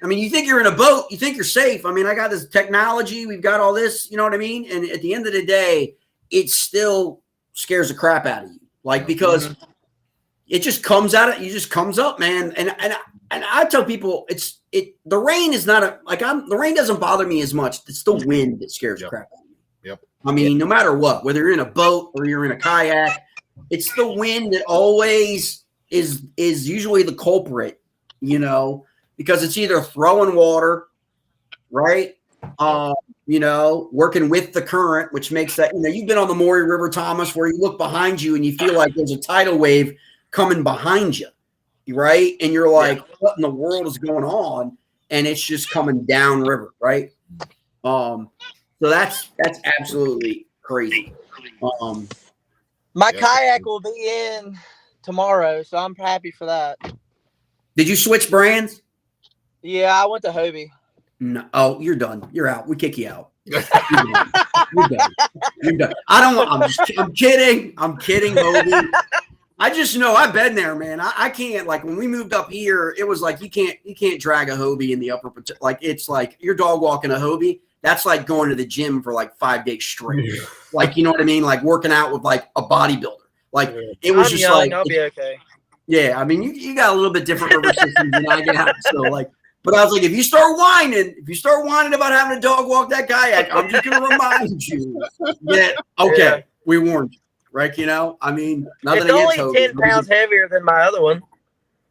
I mean, you think you're in a boat, you think you're safe. I mean, I got this technology, we've got all this, you know what I mean? And at the end of the day, it still scares the crap out of you. Because it just comes out, you just comes up, man. And I tell people the rain is not the rain doesn't bother me as much. It's the wind that scares the crap out of me. Yep. I mean, no matter what, whether you're in a boat or you're in a kayak, it's the wind that always is usually the culprit, because it's either throwing water, right? Working with the current, which makes that, you've been on the Maury River, Thomas, where you look behind you and you feel like there's a tidal wave coming behind you. Right. And you're like, what in the world is going on? And it's just coming downriver. Right. So that's absolutely crazy. My kayak will be in tomorrow, so I'm happy for that. Did you switch brands? Yeah, I went to Hobie. No, oh, you're done. You're out. We kick you out. You're done. You're done. You're done. I don't want. I'm kidding. I'm kidding, Hobie. I just know I've been there, man. I can't, like, when we moved up here, it was like you can't drag a Hobie in the upper, like, it's like you're dog walking a Hobie. That's like going to the gym for like 5 days straight. Like, you know what I mean? Like working out with like a bodybuilder. Like it was just young, like, I'll be okay. Yeah, I mean, you got a little bit different river systems than I got. So like, but I was like, if you start whining about having a dog walk that kayak, I'm just gonna remind you that we warned you. Right, you know, I mean, it's only 10 pounds heavier than my other one.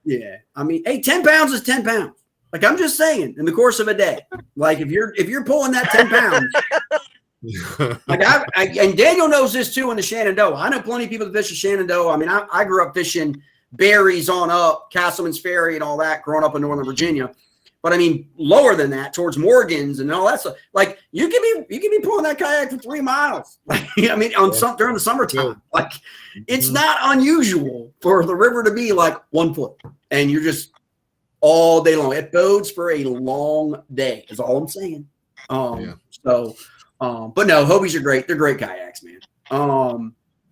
Yeah, I mean, hey, 10 pounds is 10 pounds. Like, I'm just saying, in the course of a day, like if you're pulling that 10 pounds, like and Daniel knows this too in the Shenandoah. I know plenty of people that fish the Shenandoah. I mean, I grew up fishing Berries on up, Castleman's Ferry and all that, growing up in Northern Virginia. But I mean, lower than that, towards Morgan's and all that stuff. Like you can be pulling that kayak for 3 miles. Like, I mean, during the summertime, like it's not unusual for the river to be like 1 foot, and you're just all day long. It bodes for a long day. Is all I'm saying. So, but no, Hobies are great. They're great kayaks, man.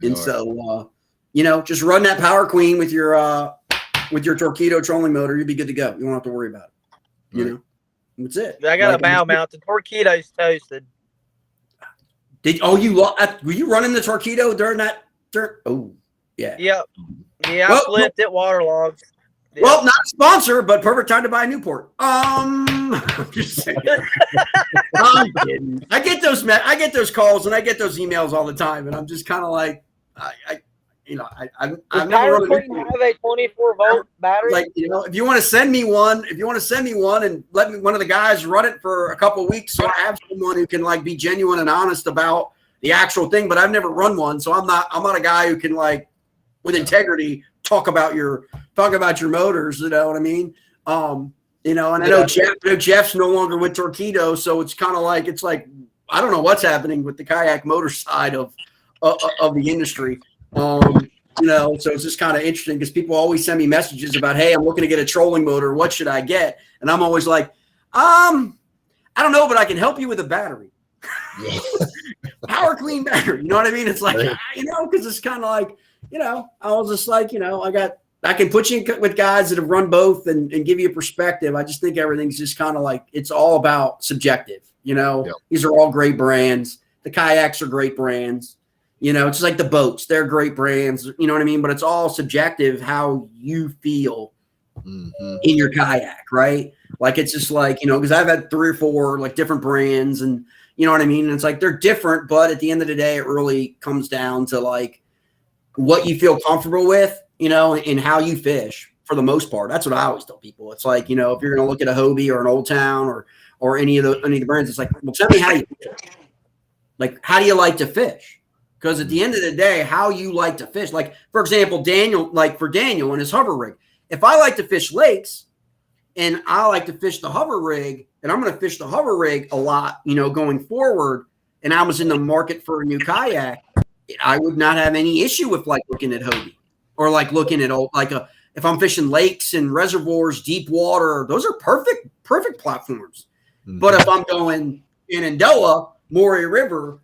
And so, you know, just run that Power Queen with your Torpedo trolling motor. You'll be good to go. You won't have to worry about it. You know, that's it. I got a bow mount. The Torpedo's toasted. Were you running the Torpedo during that? Oh, yeah. Yep. Yeah, I flipped it waterlogged. Yep. Well, not a sponsor, but perfect time to buy a Newport. I'm just saying. I'm kidding. I get those calls and I get those emails all the time, and I'm just kind of like, I've never run a Newport. Have a 24-volt battery. Like, you know, if you want to send me one and let me, one of the guys run it for a couple of weeks, so I have someone who can like be genuine and honest about the actual thing. But I've never run one, so I'm not a guy who can like with integrity talk about your motors. You know what I mean? You know, and I know Jeff's no longer with Torpedo, so it's kind of like I don't know what's happening with the kayak motor side of the industry. You know, so it's just kind of interesting because people always send me messages about, hey, I'm looking to get a trolling motor. What should I get? And I'm always like, I don't know, but I can help you with a battery. Power clean battery. You know what I mean? It's like, you know, because it's kind of like, you know, I was just like, you know, I can put you in with guys that have run both and give you a perspective. I just think everything's just kind of like, it's all about subjective. You know, These are all great brands. The kayaks are great brands. You know, it's just like the boats. They're great brands. You know what I mean? But it's all subjective how you feel in your kayak, right? Like, it's just like, you know, because I've had 3 or 4 like different brands and you know what I mean? And it's like they're different, but at the end of the day, it really comes down to like what you feel comfortable with, you know, and how you fish for the most part. That's what I always tell people. It's like, you know, if you're going to look at a Hobie or an Old Town or any of the brands, it's like, well, tell me how you fish. Like, how do you like to fish? Because at the end of the day, how you like to fish, like, for example, Daniel and his hover rig, if I like to fish lakes and I like to fish the hover rig and I'm going to fish the hover rig a lot, you know, going forward, and I was in the market for a new kayak, I would not have any issue with like looking at Hobie or like looking at if I'm fishing lakes and reservoirs, deep water, those are perfect platforms. But if I'm going Shenandoah, Maury River,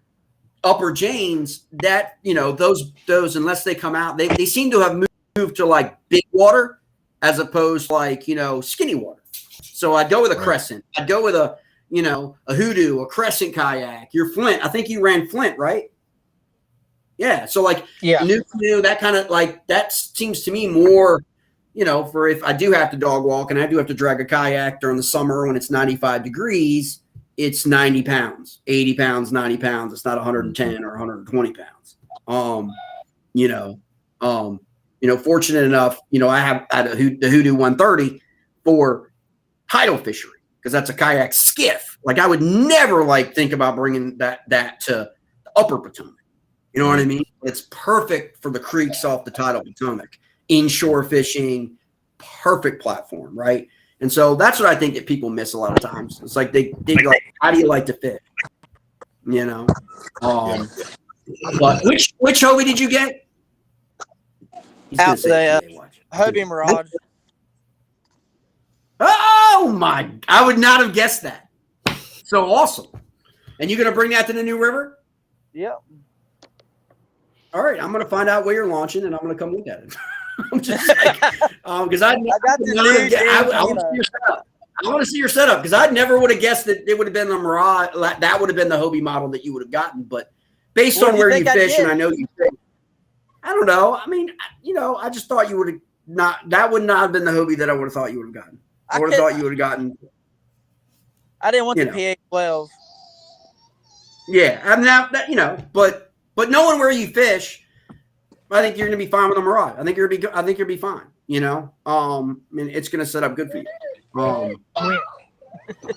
Upper James, that, you know, those unless they come out, they seem to have moved to like big water as opposed to like, you know, skinny water. So I'd go with a Crescent. I'd go with a Hoodoo, a Crescent kayak. Your Flint. I think you ran Flint, right? Yeah. So like new that kind of like that seems to me more, you know, for if I do have to dog walk and I do have to drag a kayak during the summer when it's 95 degrees. It's 90 pounds, 80 pounds, 90 pounds. It's not 110 or 120 pounds. Fortunate enough, you know, I have the Hoodoo 130 for tidal fishery because that's a kayak skiff. Like I would never like think about bringing that to the upper Potomac. You know what I mean? It's perfect for the creeks off the tidal Potomac, inshore fishing, perfect platform, right? And so that's what I think that people miss a lot of times. It's like they like, how do you like to fish? You know? But which Hobie did you get? Out the Hobie Mirage. Oh, Oh my! I would not have guessed that. So awesome! And you're gonna bring that to the New River? Yep. All right, I'm gonna find out where you're launching, and I'm gonna come look at it. I'm just like, because I got the new. I want to see your setup because I never would have guessed that it would have been the Mirage. That would have been the Hobie model that you would have gotten. But based on where you fish, and I know you fish, I don't know. I mean, I just thought you would have not. That would not have been the Hobie that I would have thought you would have gotten. I would have thought you would have gotten. I didn't want the PA-12. Yeah, I mean but knowing where you fish, I think you're going to be fine with a Mirage. I think you'll be fine. I mean, it's going to set up good for you. But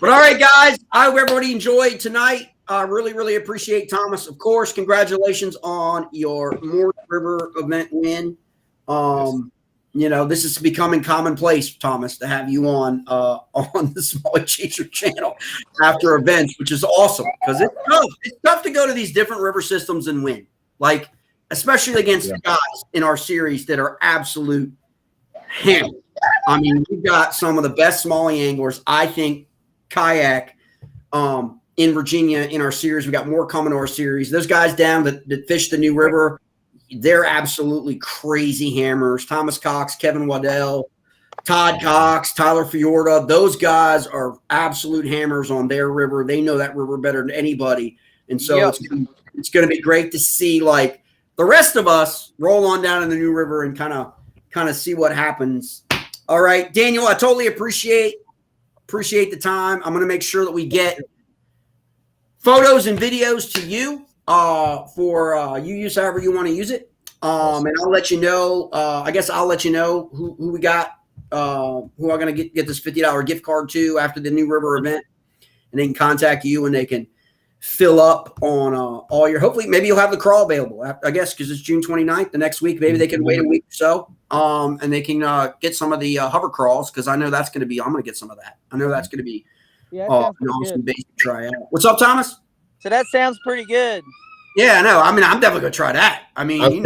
all right, guys, I hope everybody enjoyed tonight. I really, really appreciate Thomas. Of course, congratulations on your Maury River event win. This is becoming commonplace, Thomas, to have you on the Smallie Chaser channel after events, which is awesome because it's tough. It's tough to go to these different river systems and win, like especially against the guys in our series that are absolute hammer. I mean, we've got some of the best Smallie anglers. I think Kayak in Virginia in our series. We got more coming to our series. Those guys down that fish the New River, they're absolutely crazy hammers. Thomas Cox, Kevin Waddell, Todd Cox, Tyler Fiorda. Those guys are absolute hammers on their river. They know that river better than anybody. And so it's going to be great to see like the rest of us roll on down in the New River and kind of see what happens. All right, Daniel, I totally appreciate the time. I'm going to make sure that we get photos and videos to you for you use however you want to use it. And I'll let you know. I guess I'll let you know who we got, who I'm going to get this $50 gift card to after the New River event, and they can contact you and they can fill up on all your. Hopefully, maybe you'll have the crawl available. I guess because it's June 29th. The next week, maybe they can wait a week or so, and they can get some of the hover crawls because I know that's going to be. I'm going to get some of that. I know that's going to be an awesome base to try out. What's up, Thomas? So that sounds pretty good. Yeah, I know. I mean, I'm definitely gonna try that. I mean, I've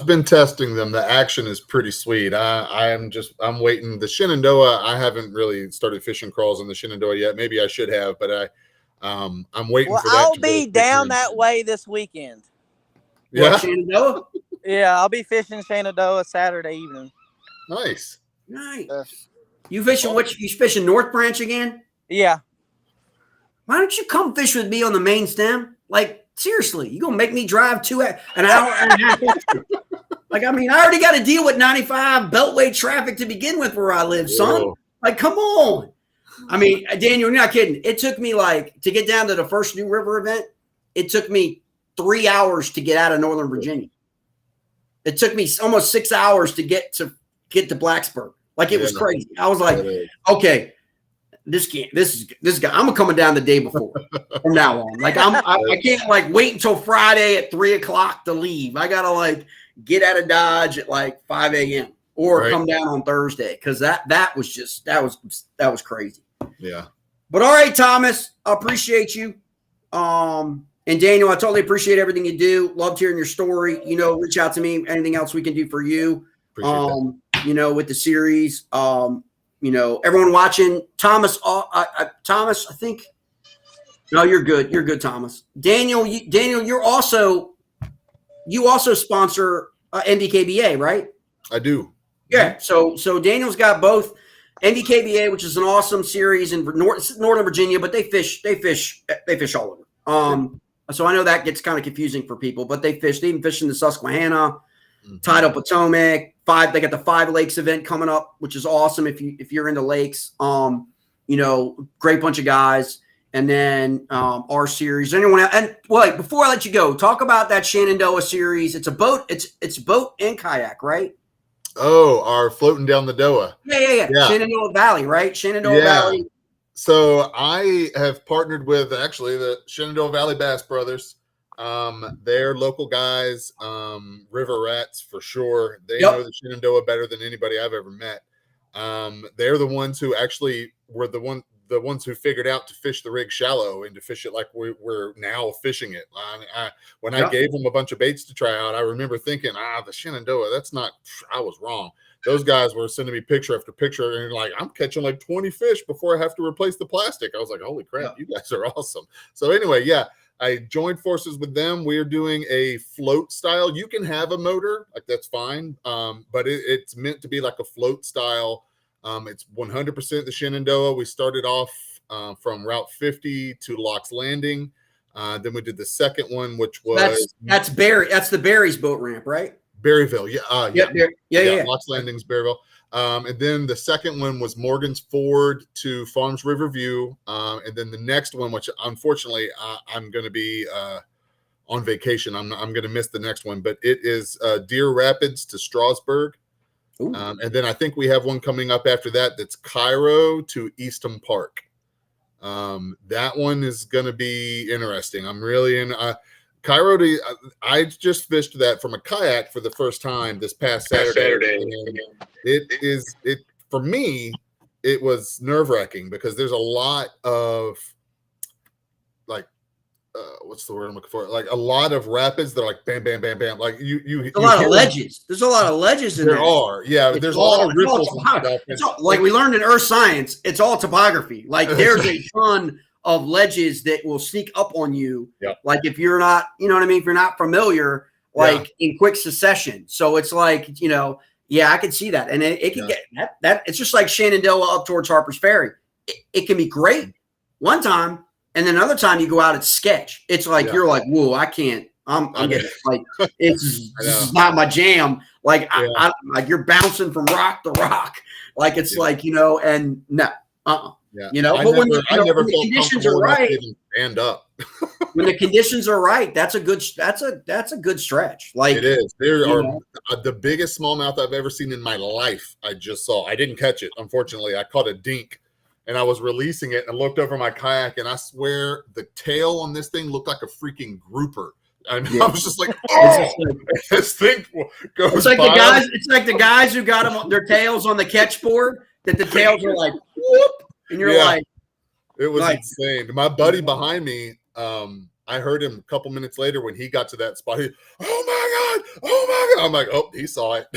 been testing them. The action is pretty sweet. I'm waiting. The Shenandoah, I haven't really started fishing crawls on the Shenandoah yet. Maybe I should have, but I'm waiting for that. I'll be down that way this weekend. Yeah, Shenandoah. Yeah, I'll be fishing Shenandoah Saturday evening. Nice. You fishing you fishing North Branch again? Yeah. Why don't you come fish with me on the main stem? Like, seriously, you gonna make me drive an hour and a half? Like, I mean, I already got to deal with 95 Beltway traffic to begin with where I live, son. Whoa. Like, come on. I mean, Daniel, you're not kidding. It took me to get down to the first New River event. It took me 3 hours to get out of Northern Virginia. It took me almost 6 hours to get to Blacksburg. Like, it was crazy. I was like, okay. This guy. I'm coming down the day before from now on. Like I can't wait until Friday at 3:00 to leave. I gotta get out of Dodge at 5 a.m. or come down on Thursday because that was crazy. Yeah. But all right, Thomas, I appreciate you. And Daniel, I totally appreciate everything you do. Loved hearing your story. Reach out to me. Anything else we can do for you? With the series. Everyone watching, Thomas. Thomas, I think. No, you're good. You're good, Thomas. Daniel, you also sponsor NDKBA, right? I do. Yeah. So Daniel's got both NDKBA, which is an awesome series in Northern Virginia, but they fish all over. So I know that gets kind of confusing for people, but they even fish in the Susquehanna, Tidal Potomac. They got the 5 Lakes event coming up, which is awesome if you're into lakes. Great bunch of guys. And then our series. Anyone else? And before I let you go, talk about that Shenandoah series. It's a boat. It's boat and kayak, right? Oh, our floating down the Doa. Yeah. Shenandoah Valley, right? Shenandoah Valley. So I have partnered with actually the Shenandoah Valley Bass Brothers. They're local guys, river rats for sure. They know the Shenandoah better than anybody I've ever met. They're the ones who actually were the ones who figured out to fish the rig shallow and to fish it like we're now fishing it. When I gave them a bunch of baits to try out, I remember thinking, the Shenandoah, I was wrong. those guys were sending me picture after picture, and like, I'm catching like 20 fish before I have to replace the plastic. I was like, holy crap, you guys are awesome. So anyway, yeah, I joined forces with them. We're doing a float style. You can have a motor, like that's fine, but it's meant to be like a float style. It's 100% the Shenandoah. We started off from Route 50 to Locks Landing. Then we did the second one, which was that's the Barry's boat ramp, right? Berryville, yeah. Locks Yeah. Landing's Berryville. And then the second one was Morgan's Ford to Farms Riverview. And then the next one, which unfortunately I'm going to be on vacation. I'm going to miss the next one, but it is Deer Rapids to Strasburg. And then I think we have one coming up after that. That's Cairo to Eastham Park. That one is going to be interesting. I'm really in Cairo to. I just fished that from a kayak for the first time this past Saturday. And it for me, it was nerve-wracking because there's a lot of like what's the word I'm looking for? Like a lot of rapids that are like bam, bam, bam, bam. Like you a lot of ledges. There's a lot of ledges in there. There are, yeah. There's a lot of ripples and stuff. Like we learned in earth science, it's all topography. Like there's a ton of ledges that will sneak up on you. Yep. Like if you're not, you know what I mean? If you're not familiar, like in quick succession. So it's like, you know, yeah, I can see that. And it can get that. It's just like Shenandoah up towards Harper's Ferry. It can be great one time. And then another time you go out, it's sketch. It's like, you're like, whoa, I can't, I'm getting like, this is not my jam. Like, I like you're bouncing from rock to rock. Like, it's like, you know, and no, you know, but when the conditions are right, stand up. When the conditions are right, that's a good stretch. Like it is. There are the biggest smallmouth I've ever seen in my life. I just saw. I didn't catch it, unfortunately. I caught a dink. And I was releasing it and looked over my kayak, and I swear the tail on this thing looked like a freaking grouper. And I was just like, oh, this thing goes. It's like the guys. It's like the guys who got them their tails on the catch board. That the tails are like whoop, and you're like, it was insane. My buddy behind me, I heard him a couple minutes later when he got to that spot. Oh my god! I'm like, oh, he saw it,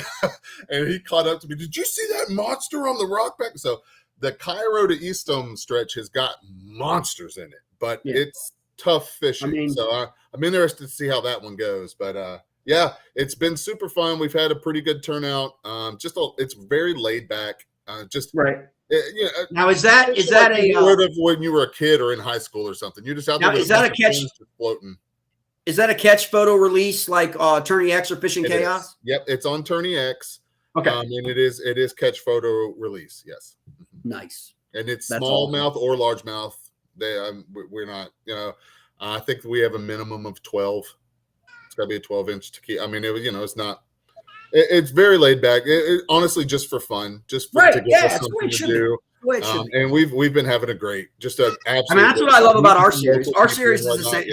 and he caught up to me. Did you see that monster on the rock back? So. The Cairo to Eastham stretch has got monsters in it, but it's tough fishing. So I'm interested to see how that one goes. But yeah, it's been super fun. We've had a pretty good turnout. It's very laid back. Now is that a word of when you were a kid or in high school or something? You're just out there. Is that a catch floating? Is that a catch photo release like Tourney X or Fishing Chaos? Is. Yep, it's on Tourney X. Okay, and it is catch photo release. Yes. Nice. And it's smallmouth or largemouth. We're not, you know, I think we have a minimum of 12. It's got to be a 12-inch to keep. I mean, it's not, it's very laid back. Honestly, just for fun, just to get us something to do. And we've been having a great, just an absolute. I mean, that's what I love about our series. Our series is the same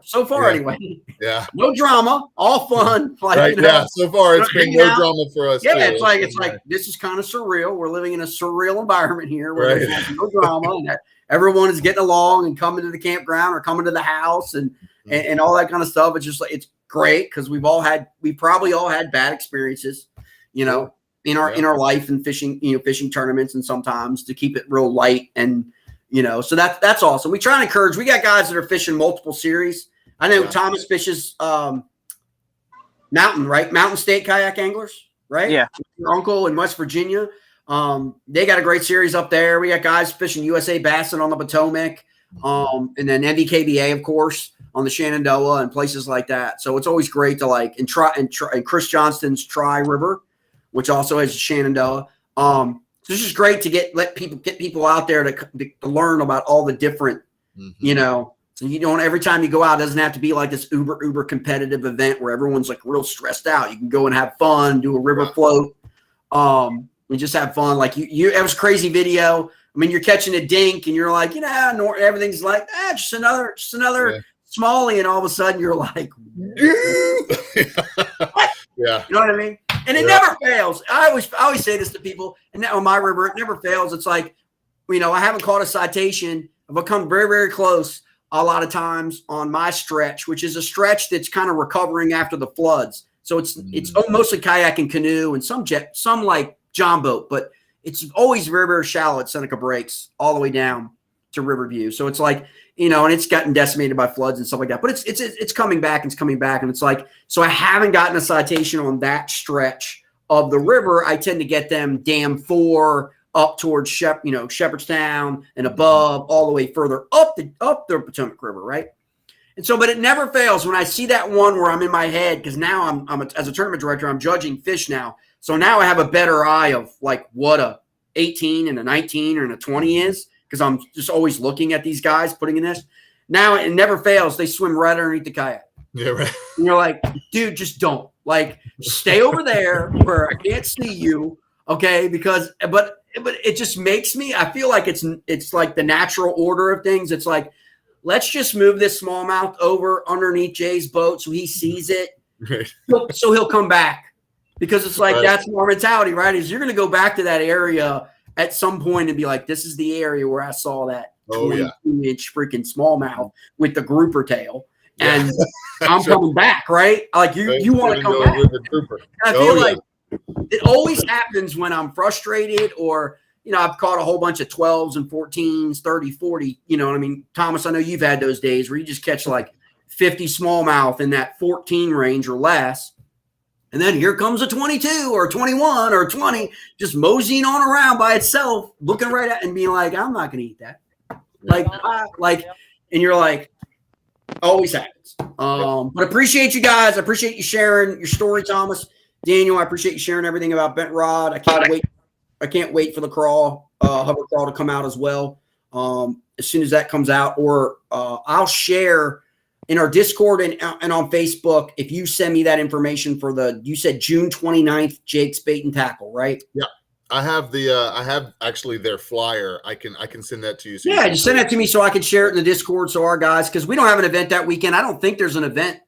so far anyway. Yeah. No drama, all fun. Like, so far it's been no drama for us. Yeah, too. It's like this is kind of surreal. We're living in a surreal environment here where there's like no drama and everyone is getting along and coming to the campground or coming to the house and all that kind of stuff. It's just like it's great because we probably all had bad experiences, you know. In our life and fishing, fishing tournaments and sometimes to keep it real light and, so that's awesome. We try and encourage, we got guys that are fishing multiple series. I know Thomas fishes Mountain, right? Mountain State Kayak Anglers, right? Yeah. Your uncle in West Virginia. They got a great series up there. We got guys fishing USA Bassin on the Potomac. And then NDKBA, of course, on the Shenandoah and places like that. So it's always great to and Chris Johnston's Tri River, which also has Shenandoah. So it's just great to get people out there to learn about all the different, so you don't, every time you go out, it doesn't have to be like this uber competitive event where everyone's like real stressed out. You can go and have fun, do a river float. And just have fun. Like it was crazy video. I mean, you're catching a dink and you're like, everything's like, just another Smallie. And all of a sudden you're like, yeah. You know what I mean? And it never fails. I always say this to people, and on my river, it never fails. It's like, I haven't caught a citation. I've come very, very close a lot of times on my stretch, which is a stretch that's kind of recovering after the floods. So it's mostly kayak and canoe and some like John boat, but it's always very, very shallow at Seneca Breaks all the way down to Riverview. So it's like, and it's gotten decimated by floods and stuff like that. But it's coming back and it's coming back. And it's like, so I haven't gotten a citation on that stretch of the river. I tend to get them Dam 4 up towards Shepherdstown and above, all the way further up the Potomac River, right? And so, but it never fails when I see that one where I'm in my head, because now as a tournament director, I'm judging fish now. So now I have a better eye of like what a 18 and a 19 and a 20 is, because I'm just always looking at these guys putting in this. Now it never fails. They swim right underneath the kayak. Yeah, right. And you're like, dude, just don't. Like, stay over there where I can't see you, okay? But it just makes me, I feel like it's like the natural order of things. It's like, let's just move this smallmouth over underneath Jay's boat so he sees it, Right. so he'll come back. Because it's like, that's our mentality, right? Is you're going to go back to that area at some point and be like, this is the area where I saw that 22-inch freaking smallmouth with the grouper tail. And I'm coming back, right? Like you want to come back. I feel like it always happens when I'm frustrated or, I've caught a whole bunch of 12s and 14s, 30, 40, you know what I mean? Thomas, I know you've had those days where you just catch like 50 smallmouth in that 14 range or less. And then here comes a 22 or 21 or 20 just moseying on around by itself, looking right at and being like, I'm not going to eat that. And you're like, always happens. But appreciate you guys. I appreciate you sharing your story, Thomas. Daniel, I appreciate you sharing everything about bent rod. I can't wait for the hover crawl to come out as well. As soon as that comes out, or I'll share in our Discord and on Facebook, if you send me that information for you said June 29th, Jake's Bait and Tackle, right? Yeah. I have actually their flyer. I can send that to you. So just send that to me so I can share it in the Discord. So our guys, because we don't have an event that weekend. I don't think there's an event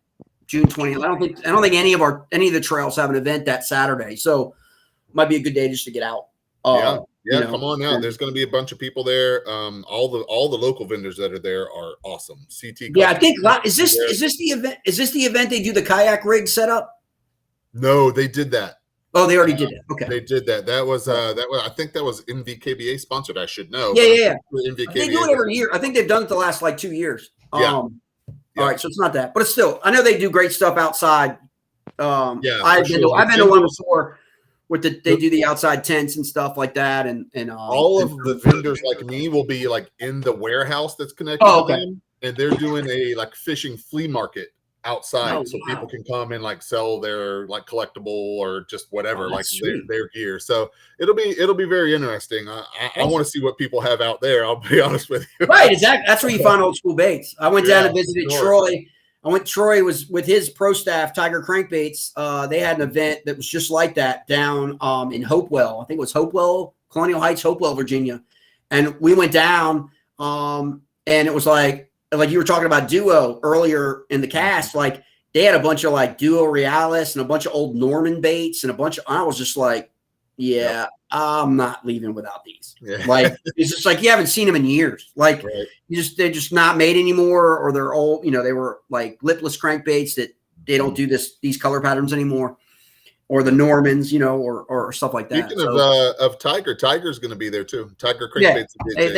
June 20th. I don't think any of the trails have an event that Saturday. So might be a good day just to get out. Come on out. There's going to be a bunch of people there. All the local vendors that are there are awesome. CT. Yeah, I think is this the event? Is this the event they do the kayak rig setup? No, they did that. Oh, they already did it. Okay, they did that. That was I think that was MVKBA sponsored. I should know. Yeah. MVKBA. They do it every year. I think they've done it the last like 2 years. Yeah. All right, so it's not that, but it's still. I know they do great stuff outside. I've been to one before. They do the outside tents and stuff like that, and all of the vendors like me will be like in the warehouse that's connected to them, and they're doing a like fishing flea market outside, so people can come and like sell their like collectible or just whatever their gear. So it'll be very interesting. I want to see what people have out there. I'll be honest with you. Right, exactly. That's where you find old school baits. I went down and visited Troy. Troy was with his pro staff, Tiger Crankbaits. They had an event that was just like that down in Hopewell. I think it was Hopewell, Colonial Heights, Hopewell, Virginia. And we went down and it was like you were talking about Duo earlier in the cast. Like they had a bunch of like Duo Realis and a bunch of old Norman baits and I was just like, I'm not leaving without these. Yeah. Like it's just like you haven't seen them in years. Like they're just not made anymore, or they're old. They were like lipless crankbaits that they don't do these color patterns anymore, or the Normans, or stuff like that. Speaking of Tiger, Tiger's going to be there too. Tiger crankbaits. Yeah,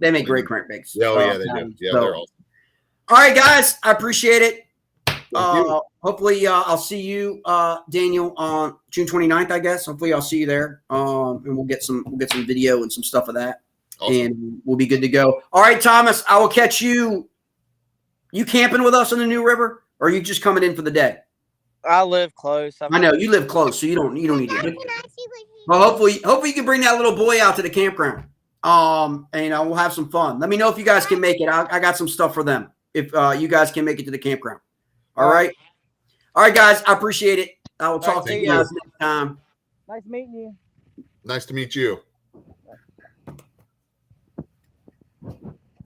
they make great crankbaits. Yeah, they do. Yeah, they're awesome. All right, guys, I appreciate it. Hopefully I'll see you, Daniel, on June 29th, I guess. Hopefully I'll see you there. And we'll get some video and some stuff of that. Awesome. And we'll be good to go. All right, Thomas, I will catch you. You camping with us on the New River, or are you just coming in for the day? I live close. I know you live close, so you don't need it. Well, hopefully you can bring that little boy out to the campground. And we'll have some fun. Let me know if you guys can make it. I got some stuff for them if you guys can make it to the campground. All right, guys. I appreciate it. I will talk to you guys next time. Nice meeting you. Nice to meet you.